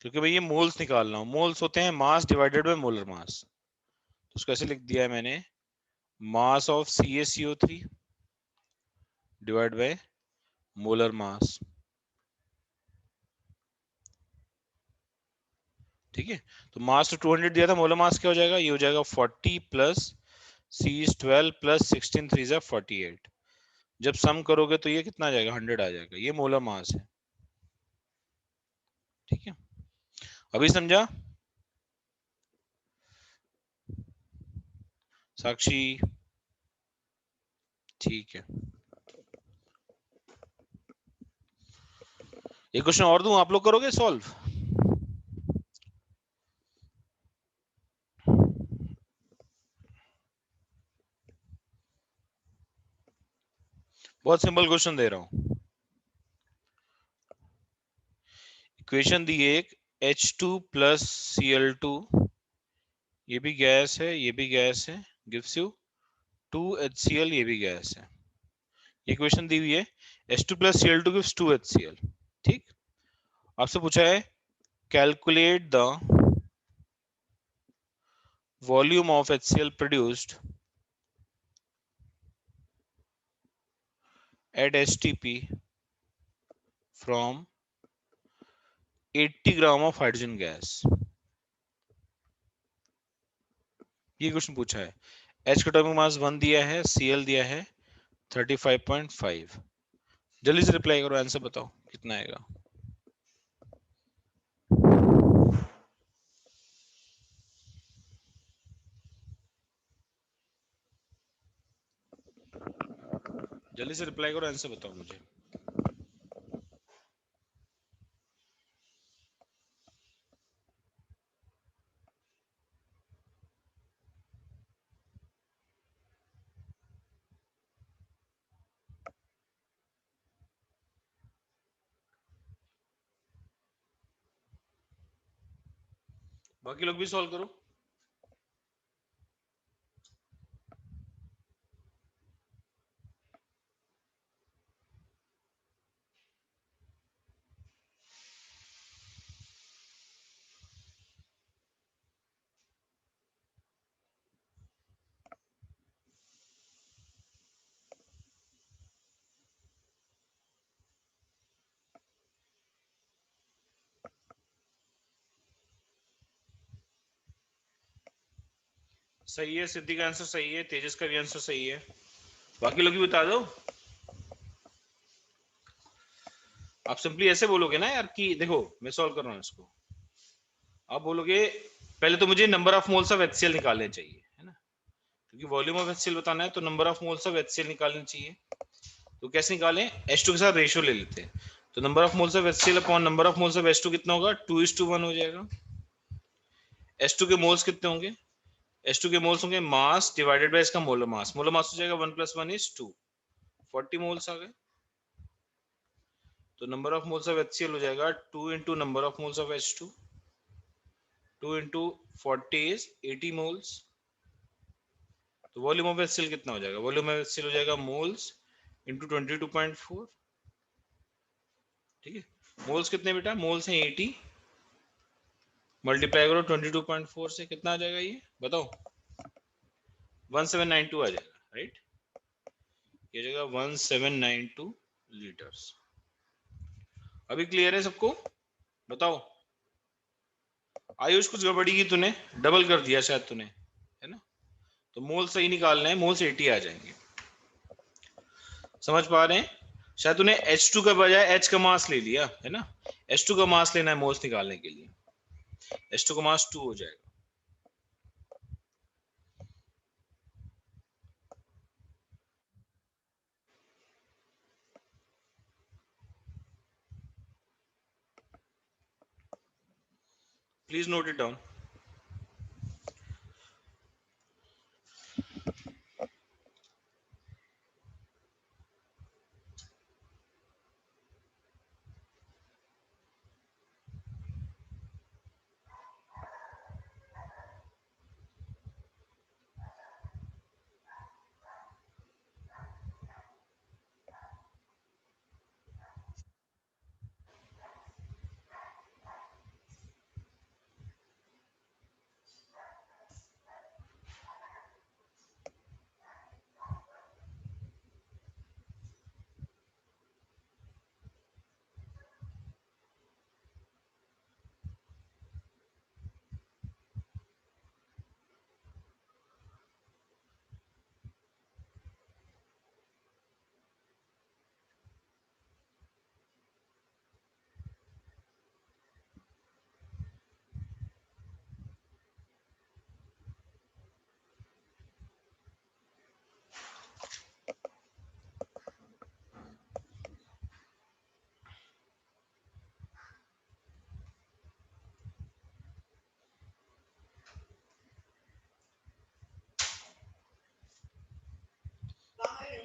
क्योंकि भाई ये मोल्स निकालना हो, मोल्स होते हैं mass divided by molar mass. तो उसको ऐसे लिख दिया है मैंने, mass of CaCO3 divide by molar mass. ठीक है, तो मास तो 200 दिया था, मोलर मास क्या हो जाएगा, ये हो जाएगा 40 plus C is 12 plus 16 3 is 48। जब सम करोगे तो ये कितना आ जाएगा, 100 आ जाएगा। ये मोलर मास है। ठीक है, अभी समझा साक्षी? ठीक है, एक क्वेश्चन और दूं, आप लोग करोगे सॉल्व? बहुत सिंपल क्वेश्चन दे रहा हूं। इक्वेशन दी एक, H2 प्लस Cl2, ये भी गैस है, ये भी गैस है, गिव्स यू 2HCl, ये भी गैस है। ये इक्वेशन दी हुई है, H2 plus Cl2 gives 2HCl। ठीक, आपसे पूछा है calculate the volume of HCl produced at STP from 80 gram of hydrogen gas. ये क्वेश्चन पूछा है, H का एटॉमिक मास 1 दिया है, Cl दिया है 35.5। जल्दी से रिप्लाई करो, आंसर बताओ कितना आएगा। जल्दी से रिप्लाई करो, आंसर बताओ मुझे। बाकी लोग भी सॉल्व करो। सही है, सिद्धि का आंसर सही है, तेजस का भी आंसर सही है। बाकी लोग भी बता दो। आप सिंपली ऐसे बोलोगे ना यार कि देखो मैं सॉल्व कर रहा हूं इसको, आप बोलोगे पहले तो मुझे number of moles of HCl निकालने चाहिए, है ना, क्योंकि वॉल्यूम ऑफ HCl बताना है तो number of moles of HCl निकालने चाहिए। तो कैसे निकालें, H2 के साथ रेशियो ले लेते हैं। तो number of moles of HCl upon number of moles of H2 कितना होगा, 2:1 हो जाएगा। H2 के मोल्स कितने होंगे, H2 के मोल्स होंगे मास डिवाइडेड बाय इसका मोलर मास। मोलर मास हो जाएगा 1 + 1 = 2, 40 मोल्स आ गए। तो number of moles of HCl हो जाएगा 2 × number of moles of H2, 2 × 40 is 80 moles. तो वॉल्यूम ऑफ HCl कितना हो जाएगा, वॉल्यूम ऑफ HCl हो जाएगा मोल्स इंटू 22.4। ठीक है, मोल्स कितने बेटा, मोल्स हैं 80, मल्टीप्लाई करो 22.4 से, कितना आ जाएगा ये बताओ, 1792 आ जाएगा, राइट। ये जगह 1792 लीटर्स। अभी क्लियर है सबको, बताओ। आयुष कुछ गड़बड़ी की तूने, डबल कर दिया शायद तूने, है ना। तो मोल सही निकालना है, मोल्स 80 आ जाएंगे। समझ पा रहे हैं, शायद तूने H2 का बजाय H का मास ले लिया, है ना। H2 का मास लेना है मोल्स निकालने के लिए, H2 का मास 2 हो जाएगा। Please note it down.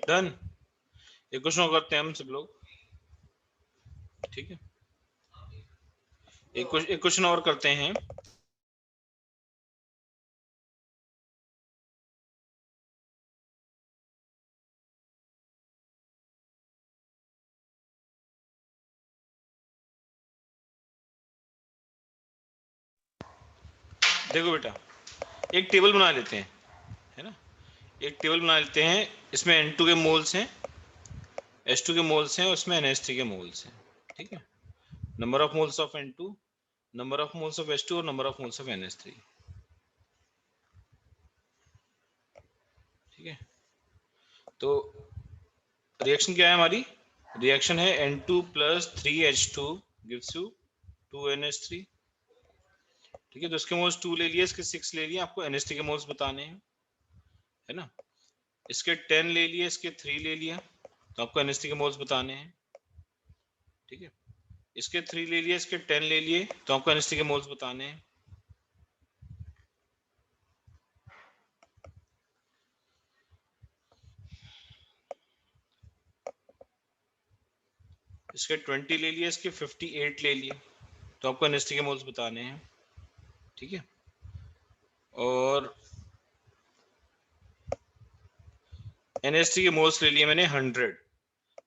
Done. एक क्वेश्चन और करते हैं हम सब लोग, ठीक है। एक क्वेश्चन और करते हैं। देखो बेटा, एक टेबल बना लेते हैं, है ना। एक टेबल बना लेते हैं, इसमें N2 के मोल्स हैं, H2 के मोल्स हैं, उसमें NH3 के मोल्स हैं, ठीक है। Number of moles of N2, number of moles of H2 और number of moles of NH3, ठीक है। तो रिएक्शन क्या है हमारी, रिएक्शन है N2 + 3H2 gives you 2NH3, ठीक है। तो इसके मोल्स 2 ले लिए, इसके 6 ले लिए, आपको NH3 के मोल्स बताने हैं, है ना। इसके 10 ले लिए, इसके 3 ले लिया, तो आपको NH3 के मोल्स बताने हैं, ठीक है। इसके 3 ले लिए, इसके 10 ले लिए, तो आपको NH3 के मोल्स बताने हैं। इसके 20 ले लिए, इसके 58 ले लिए, तो आपको NH3 के मोल्स बताने हैं, ठीक है। और NH3 के मोल्स ले लिए मैंने 100,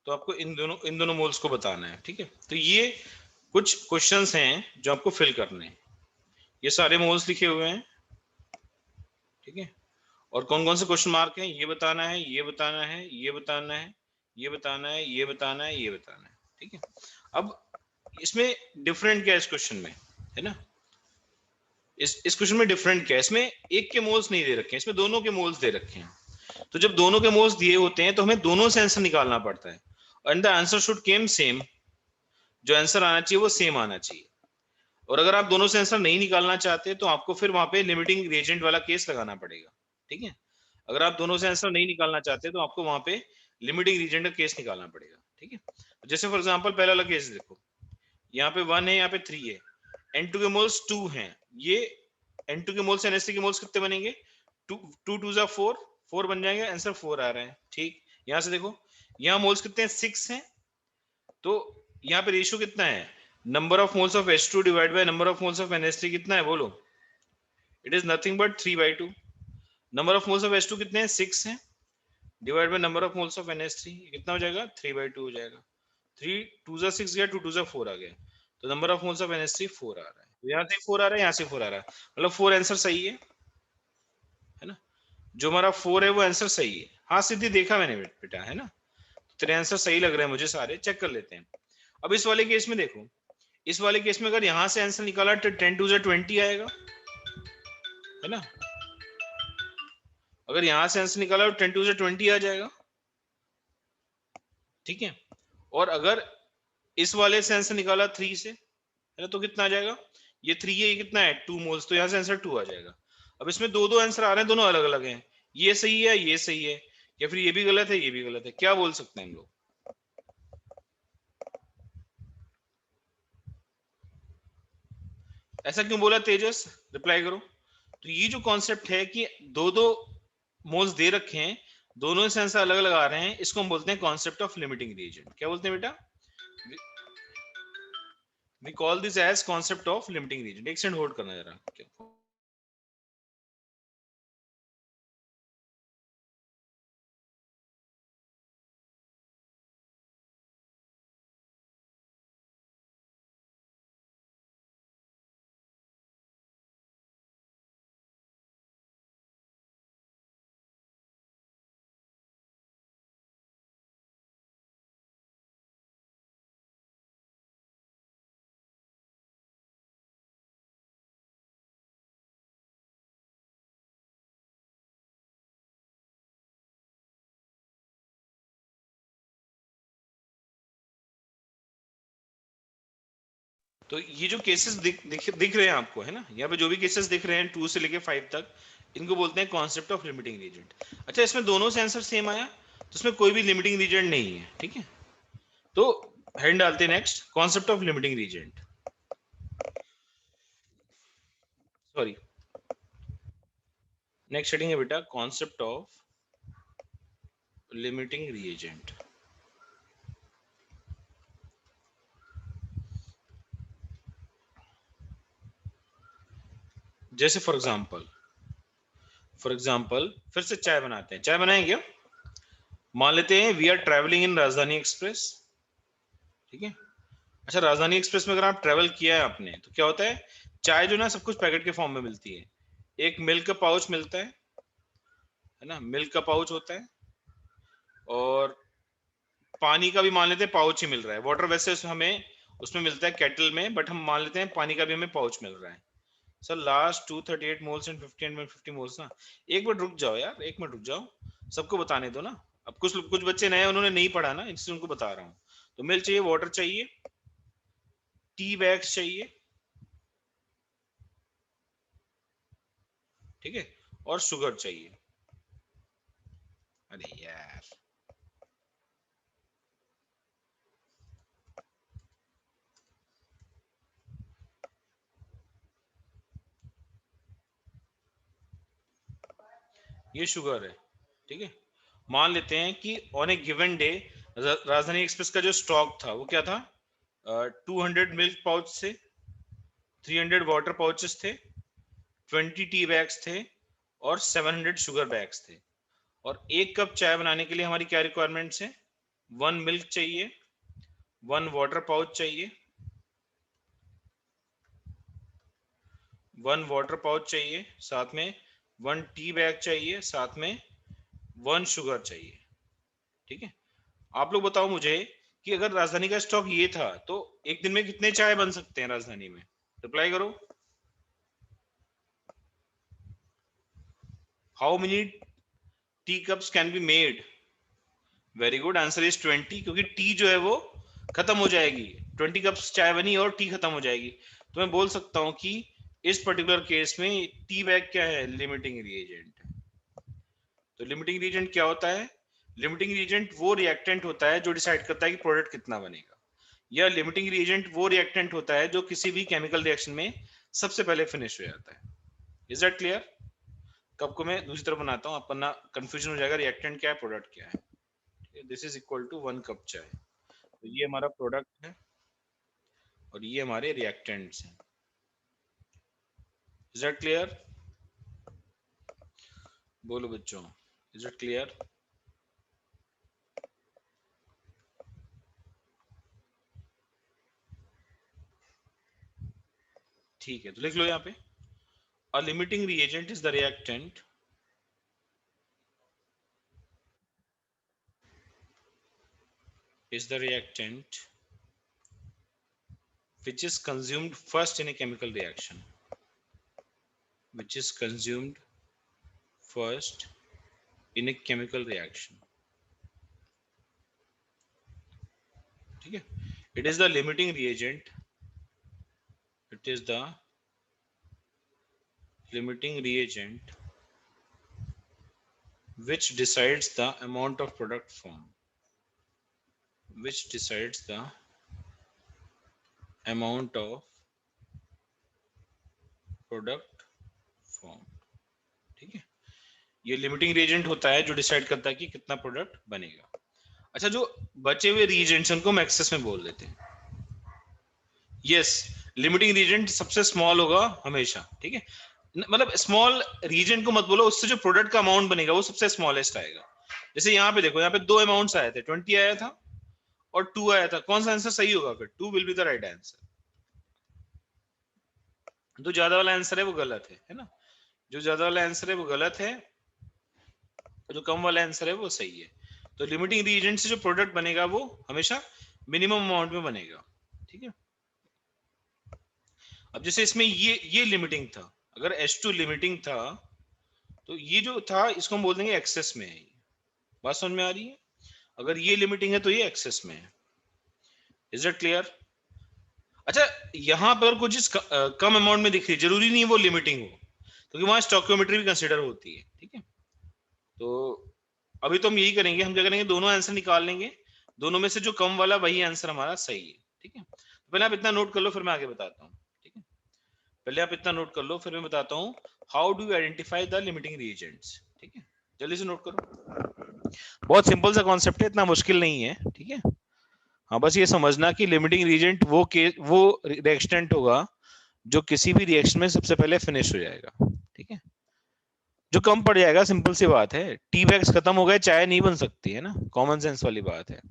तो आपको इन दोनों मोल्स को बताना है, ठीक है। तो ये कुछ क्वेश्चंस हैं जो आपको फिल करने हैं। ये सारे मोल्स लिखे हुए हैं, ठीक है। और कौन कौन से क्वेश्चन मार्क हैं, ये बताना है, ये बताना है, ये बताना है, ये बताना है, ये बताना है, ये बताना है, ठीक है। अब इसमें डिफरेंट क्या है इस क्वेश्चन में, है ना। इस क्वेश्चन में डिफरेंट क्या है, इसमें एक के मोल्स नहीं दे रखे हैं, इसमें दोनों के मोल्स दे रखे हैं। तो जब दोनों के मोल्स दिए होते हैं तो हमें दोनों से आंसर निकालना पड़ता है, and the answer should came same. जो आंसर आना चाहिए वो सेम आना चाहिए। और अगर आप दोनों से आंसर नहीं निकालना चाहते तो आपको फिर वहां पे लिमिटिंग रिएजेंट वाला केस लगाना पड़ेगा, ठीक है। अगर आप दोनों से आंसर नहीं निकालना चाहते तो आपको वहां पे लिमिटिंग रीजेंट का केस निकालना पड़ेगा, ठीक है। जैसे फॉर एग्जांपल पहला वाला केस देखो, यहाँ पे 1 है, यहाँ पे 3 है, N2 के मोल्स 2 हैं। ये N2 के मोल्स NH3 के मोल्स कितने बनेंगे, 2 2 2 जा 4, 4 बन जाएंगे, आंसर 4 आ रहा है, ठीक। यहाँ से देखो, यहाँ मोल्स कितने हैं, 6 हैं, तो यहाँ पे रेशियो कितना है, number of moles of H2 divide by number of moles of NH3 कितना है, बोलो। It is nothing but 3/2। Number of moles of H2 कितने हैं, 6 हैं, divide by number of moles of NH3 कितना हो जाएगा, 3/2 हो जाएगा। 3 2 जा 6 गया, 2 2 जा 4 आ गया, तो number of moles of NH3 4 आ रहा है। तो यहाँ से 4 आ रहा है, यहाँ से 4 आ रहा है, मतलब 4 आंसर सही है ना। जो हमारा 4 है वो आंसर सही है। हाँ सिद्धि, देखा मैंने बेटा, है ना। तो तेरे आंसर सही लग रहे हैं मुझे सारे, चेक कर लेते हैं। अब इस वाले केस में देखो, इस वाले केस में अगर यहाँ से आंसर निकाला तो 10 2 जा 20 आएगा, है ना। अगर यहाँ से आंसर निकाला तो 10 2 जा 20 आ जाएगा, ठीक है। और अगर इस वाले से आंसर निकाला 3 से, है ना, तो कितना आ जाएगा, ये 3 है, ये कितना है 2 मोल्स, तो यहाँ से आंसर 2 आ जाएगा। अब इसमें दो दो आंसर आ रहे हैं, दोनों अलग अलग हैं, ये सही है, ये सही है, या फिर ये भी गलत है, ये भी गलत है, क्या बोल सकते हैं हम लोग। ऐसा क्यों बोला तेजस, रिप्लाई करो। तो ये जो कॉन्सेप्ट है कि दो दो मोल्स दे रखे हैं, दोनों से आंसर अलग अलग आ रहे हैं, इसको हम बोलते हैं कॉन्सेप्ट ऑफ लिमिटिंग रीजन। क्या बोलते हैं बेटा, we call this as concept of limiting reason. एक सेकंड होल्ड करना जरा। तो ये जो केसेस दिख रहे हैं आपको, है ना, यहाँ पे जो भी केसेस दिख रहे हैं 2 से लेके 5 तक, इनको बोलते हैं कॉन्सेप्ट ऑफ लिमिटिंग रीजन। अच्छा, इसमें दोनों से आंसर सेम आया, तो इसमें कोई भी लिमिटिंग रीजन नहीं है, ठीक है। तो हेड डालते हैं next, concept of limiting reason, sorry, next heading है बेटा कॉन्सेप्ट ऑफ लिमिटिंग रीजेंट। जैसे फॉर एग्जांपल फिर से चाय बनाते हैं, चाय बनाएंगे। मान लेते हैं वी आर ट्रैवलिंग इन राजधानी एक्सप्रेस, ठीक है। अच्छा, राजधानी एक्सप्रेस में अगर आप ट्रेवल किया है आपने, तो क्या होता है, चाय जो ना सब कुछ पैकेट के फॉर्म में मिलती है। एक मिल्क का पाउच मिलता है ना, मिल्क का पाउच होता है, और पानी का भी मान लेते हैं पाउच ही मिल रहा है। वाटर वैसे हमें उसमें मिलता है केटल में, बट हम मान लेते हैं पानी का भी हमें पाउच मिल रहा है। Sir last 238 moles and 50 moles ना। एक मिनट रुक जाओ यार, एक मिनट रुक जाओ, सबको बताने दो ना। अब कुछ कुछ बच्चे नए, उन्होंने नहीं पढ़ा ना, इसलिए उनको बता रहा हूँ। तो मिल्क चाहिए, वाटर चाहिए, टी बैग्स चाहिए, ठीक है, और शुगर चाहिए। अरे यार, ये शुगर है, ठीक है। मान लेते हैं कि ऑन ए गिवन डे राजधानी एक्सप्रेस का जो स्टॉक था वो क्या था, 200 मिल्क पाउच थे, 300 वाटर पाउचेस थे, 20 टी बैग्स थे और 700 शुगर बैग्स थे। और एक कप चाय बनाने के लिए हमारी क्या रिक्वायरमेंट्स है, 1 मिल्क चाहिए, 1 वाटर पाउच चाहिए, 1 वाटर पाउच चाहिए, साथ में 1 टी बैग चाहिए, साथ में 1 शुगर चाहिए, ठीक है। आप लोग बताओ मुझे कि अगर राजधानी का स्टॉक ये था तो एक दिन में कितने चाय बन सकते हैं राजधानी में, रिप्लाई करो। How many T cups can be made, very good, answer is 20, क्योंकि टी जो है वो खत्म हो जाएगी, 20 कप्स चाय बनी और टी खत्म हो जाएगी। तो मैं बोल सकता हूं कि इस पर्टिकुलर केस में टी बैग क्या है, लिमिटिंग रिएजेंट। तो लिमिटिंग रिएजेंट क्या होता है, लिमिटिंग रिएजेंट वो रिएक्टेंट होता है जो डिसाइड करता है कि प्रोडक्ट कितना बनेगा, या लिमिटिंग रिएजेंट वो रिएक्टेंट होता है जो किसी भी केमिकल रिएक्शन में सबसे पहले फिनिश हो जाता है। Is that clear? कप को मैं दूसरी तरफ बनाता हूं, आपका ना कंफ्यूजन हो जाएगा, रिएक्टेंट क्या है प्रोडक्ट क्या है। This is equal to 1 cup chai, तो ये हमारा प्रोडक्ट है और ये हमारे रिएक्टेंट्स हैं। Is that clear? बोलो बच्चों, इज इट क्लियर? ठीक है, तो लिख लो यहाँ पे, a limiting reagent is the reactant is the reactant which is consumed first in a chemical reaction, which is consumed first in a chemical reaction, ठीक है। it is the limiting reagent, it is the limiting reagent which decides the amount of product formed, which decides the amount of product formed, ठीक है। ये लिमिटिंग रिएजेंट होता है जो डिसाइड करता है कि कितना प्रोडक्ट बनेगा। अच्छा, जो बचे हुए रिएजेंट्स उनको हम एक्सेस में बोल देते हैं। यस, लिमिटिंग रीजन सबसे स्मॉल होगा हमेशा, ठीक है। मतलब स्मॉल रीजन को मत बोलो, उससे जो प्रोडक्ट का अमाउंट बनेगा वो सबसे स्मॉलेस्ट आएगा। जैसे यहाँ पे देखो, यहाँ पे दो अमाउंट्स आए थे, 20 आया था और 2 आया था, कौन सा आंसर सही होगा फिर? 2 will be the right answer. जो ज्यादा वाला आंसर है वो गलत है ना। जो ज्यादा वाला आंसर है वो गलत है, जो कम वाला आंसर है वो सही है। तो लिमिटिंग रीजन से जो प्रोडक्ट बनेगा वो हमेशा मिनिमम अमाउंट में बनेगा, ठीक है। अब जैसे इसमें ये लिमिटिंग था, अगर H2 लिमिटिंग था तो ये जो था इसको हम बोल देंगे एक्सेस में है। बात समझ में आ रही है? अगर ये लिमिटिंग है तो ये एक्सेस में है। Is it clear? अच्छा, यहां पर कुछ चीज कम अमाउंट में दिख रही है, जरूरी नहीं वो लिमिटिंग हो, क्योंकि वहां स्टोकियोमेट्री भी कंसिडर होती है, ठीक है। तो अभी तो हम यही करेंगे, हम क्या करेंगे, दोनों आंसर निकाल लेंगे, दोनों में से जो कम वाला वही आंसर हमारा सही है, ठीक है। तो पहले आप इतना नोट कर लो, फिर मैं आगे बताता हूँ, ठीक है। पहले आप इतना नोट कर लो, फिर मैं बताता हूँ how do you identify the limiting Regents, ठीक है। जल्दी से नोट करो, बहुत सिंपल सा कॉन्सेप्ट है, इतना मुश्किल नहीं है, ठीक है। हाँ, बस ये समझना कि लिमिटिंग रीजेंट वो रिएक्टेंट होगा जो किसी भी रिएक्शन में सबसे पहले फिनिश हो जाएगा, ठीक है। जो कम पड़ जाएगा, सिंपल सी बात है, टी बैग्स खत्म हो गए, चाय नहीं बन सकती है ना, कॉमन सेंस वाली बात है।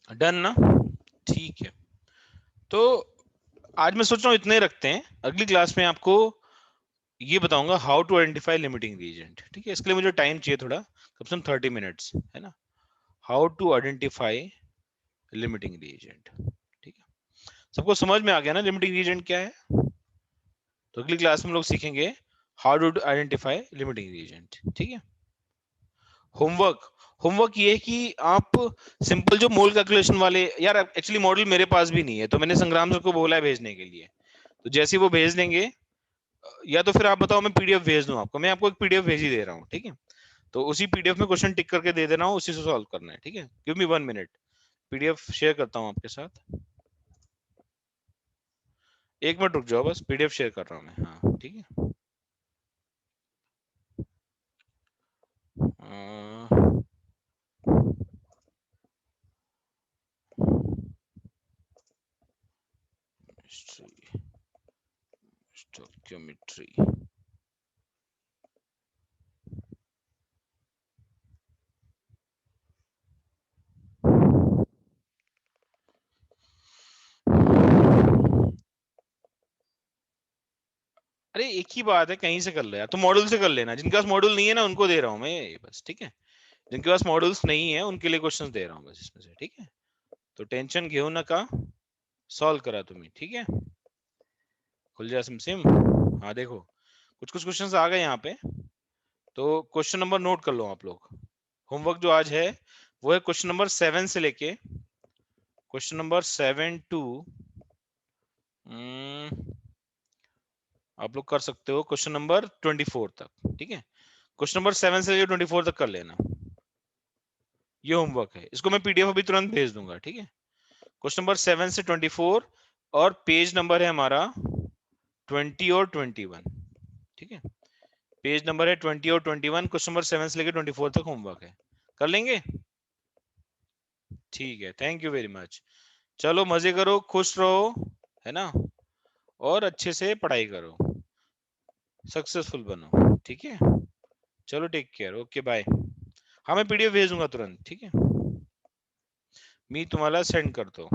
डन ना, ठीक है। तो आज मैं सोच रहा हूँ इतने ही रखते हैं, अगली क्लास में आपको ये बताऊंगा how to identify limiting reagent. ठीक है, इसके लिए मुझे टाइम चाहिए थोड़ा, कम से कम 30 मिनट्स, है ना। How to identify limiting reagent. ठीक है, सबको समझ में आ गया ना लिमिटिंग रीजेंट क्या है? तो अगली क्लास में हम लोग सीखेंगे how to identify limiting reagent. ठीक है, होमवर्क, होमवर्क ये है कि आप सिंपल जो मोल कैलकुलेशन वाले, यार एक्चुअली मॉडल मेरे पास भी नहीं है, तो मैंने संग्राम सर को बोला है भेजने के लिए। तो जैसे ही वो भेज देंगे, या तो फिर आप बताओ मैं पीडीएफ भेज दूं आपको, मैं आपको एक पीडीएफ भेज ही दे रहा हूँ। ठीक है, तो उसी पीडीएफ में क्वेश्चन टिक करके दे देना, उसी से सॉल्व करना है। ठीक है, give me 1 minute, PDF share करता हूँ आपके साथ। 1 मिनट रुक जाओ, बस पीडीएफ शेयर कर रहा हूँ मैं। हाँ ठीक है, स्टोइकियोमेट्री। अरे एक ही बात है, कहीं से कर लो यार, तो मॉडल से कर लेना। जिनके पास मॉडल नहीं है ना उनको दे रहा हूँ मैं ये, बस। ठीक है, जिनके पास मॉडल्स नहीं है उनके लिए क्वेश्चंस दे रहा हूँ बस इसमें से। ठीक है, तो टेंशन घेऊ नका, सॉल्व करा तुम्ही। ठीक है, खुल जा सिम सिम। हाँ देखो, कुछ कुछ क्वेश्चंस आ गए यहाँ पे, तो क्वेश्चन नंबर नोट कर लो आप लोग। होमवर्क जो आज है वो है क्वेश्चन नंबर 7 से लेके क्वेश्चन नंबर 7 टू, आप लोग कर सकते हो क्वेश्चन नंबर 24 तक। ठीक है, क्वेश्चन नंबर 7 से लेकर 24 तक कर लेना, ये होमवर्क है। इसको मैं पीडीएफ अभी तुरंत भेज दूंगा। ठीक है, क्वेश्चन नंबर 7 से 24, और पेज नंबर है हमारा 20 और 21। ठीक है, पेज नंबर है 20 और 21, क्वेश्चन नंबर 7 से लेकर 24 तक होमवर्क है, कर लेंगे। ठीक है, थैंक यू वेरी मच। चलो मजे करो, खुश रहो, है ना, और अच्छे से पढ़ाई करो, सक्सेसफुल बनो। ठीक है, चलो टेक केयर, ओके बाय। हाँ मैं पीडीएफ भेजूंगा तुरंत। ठीक है, मी तुम्हाला सेंड करतो।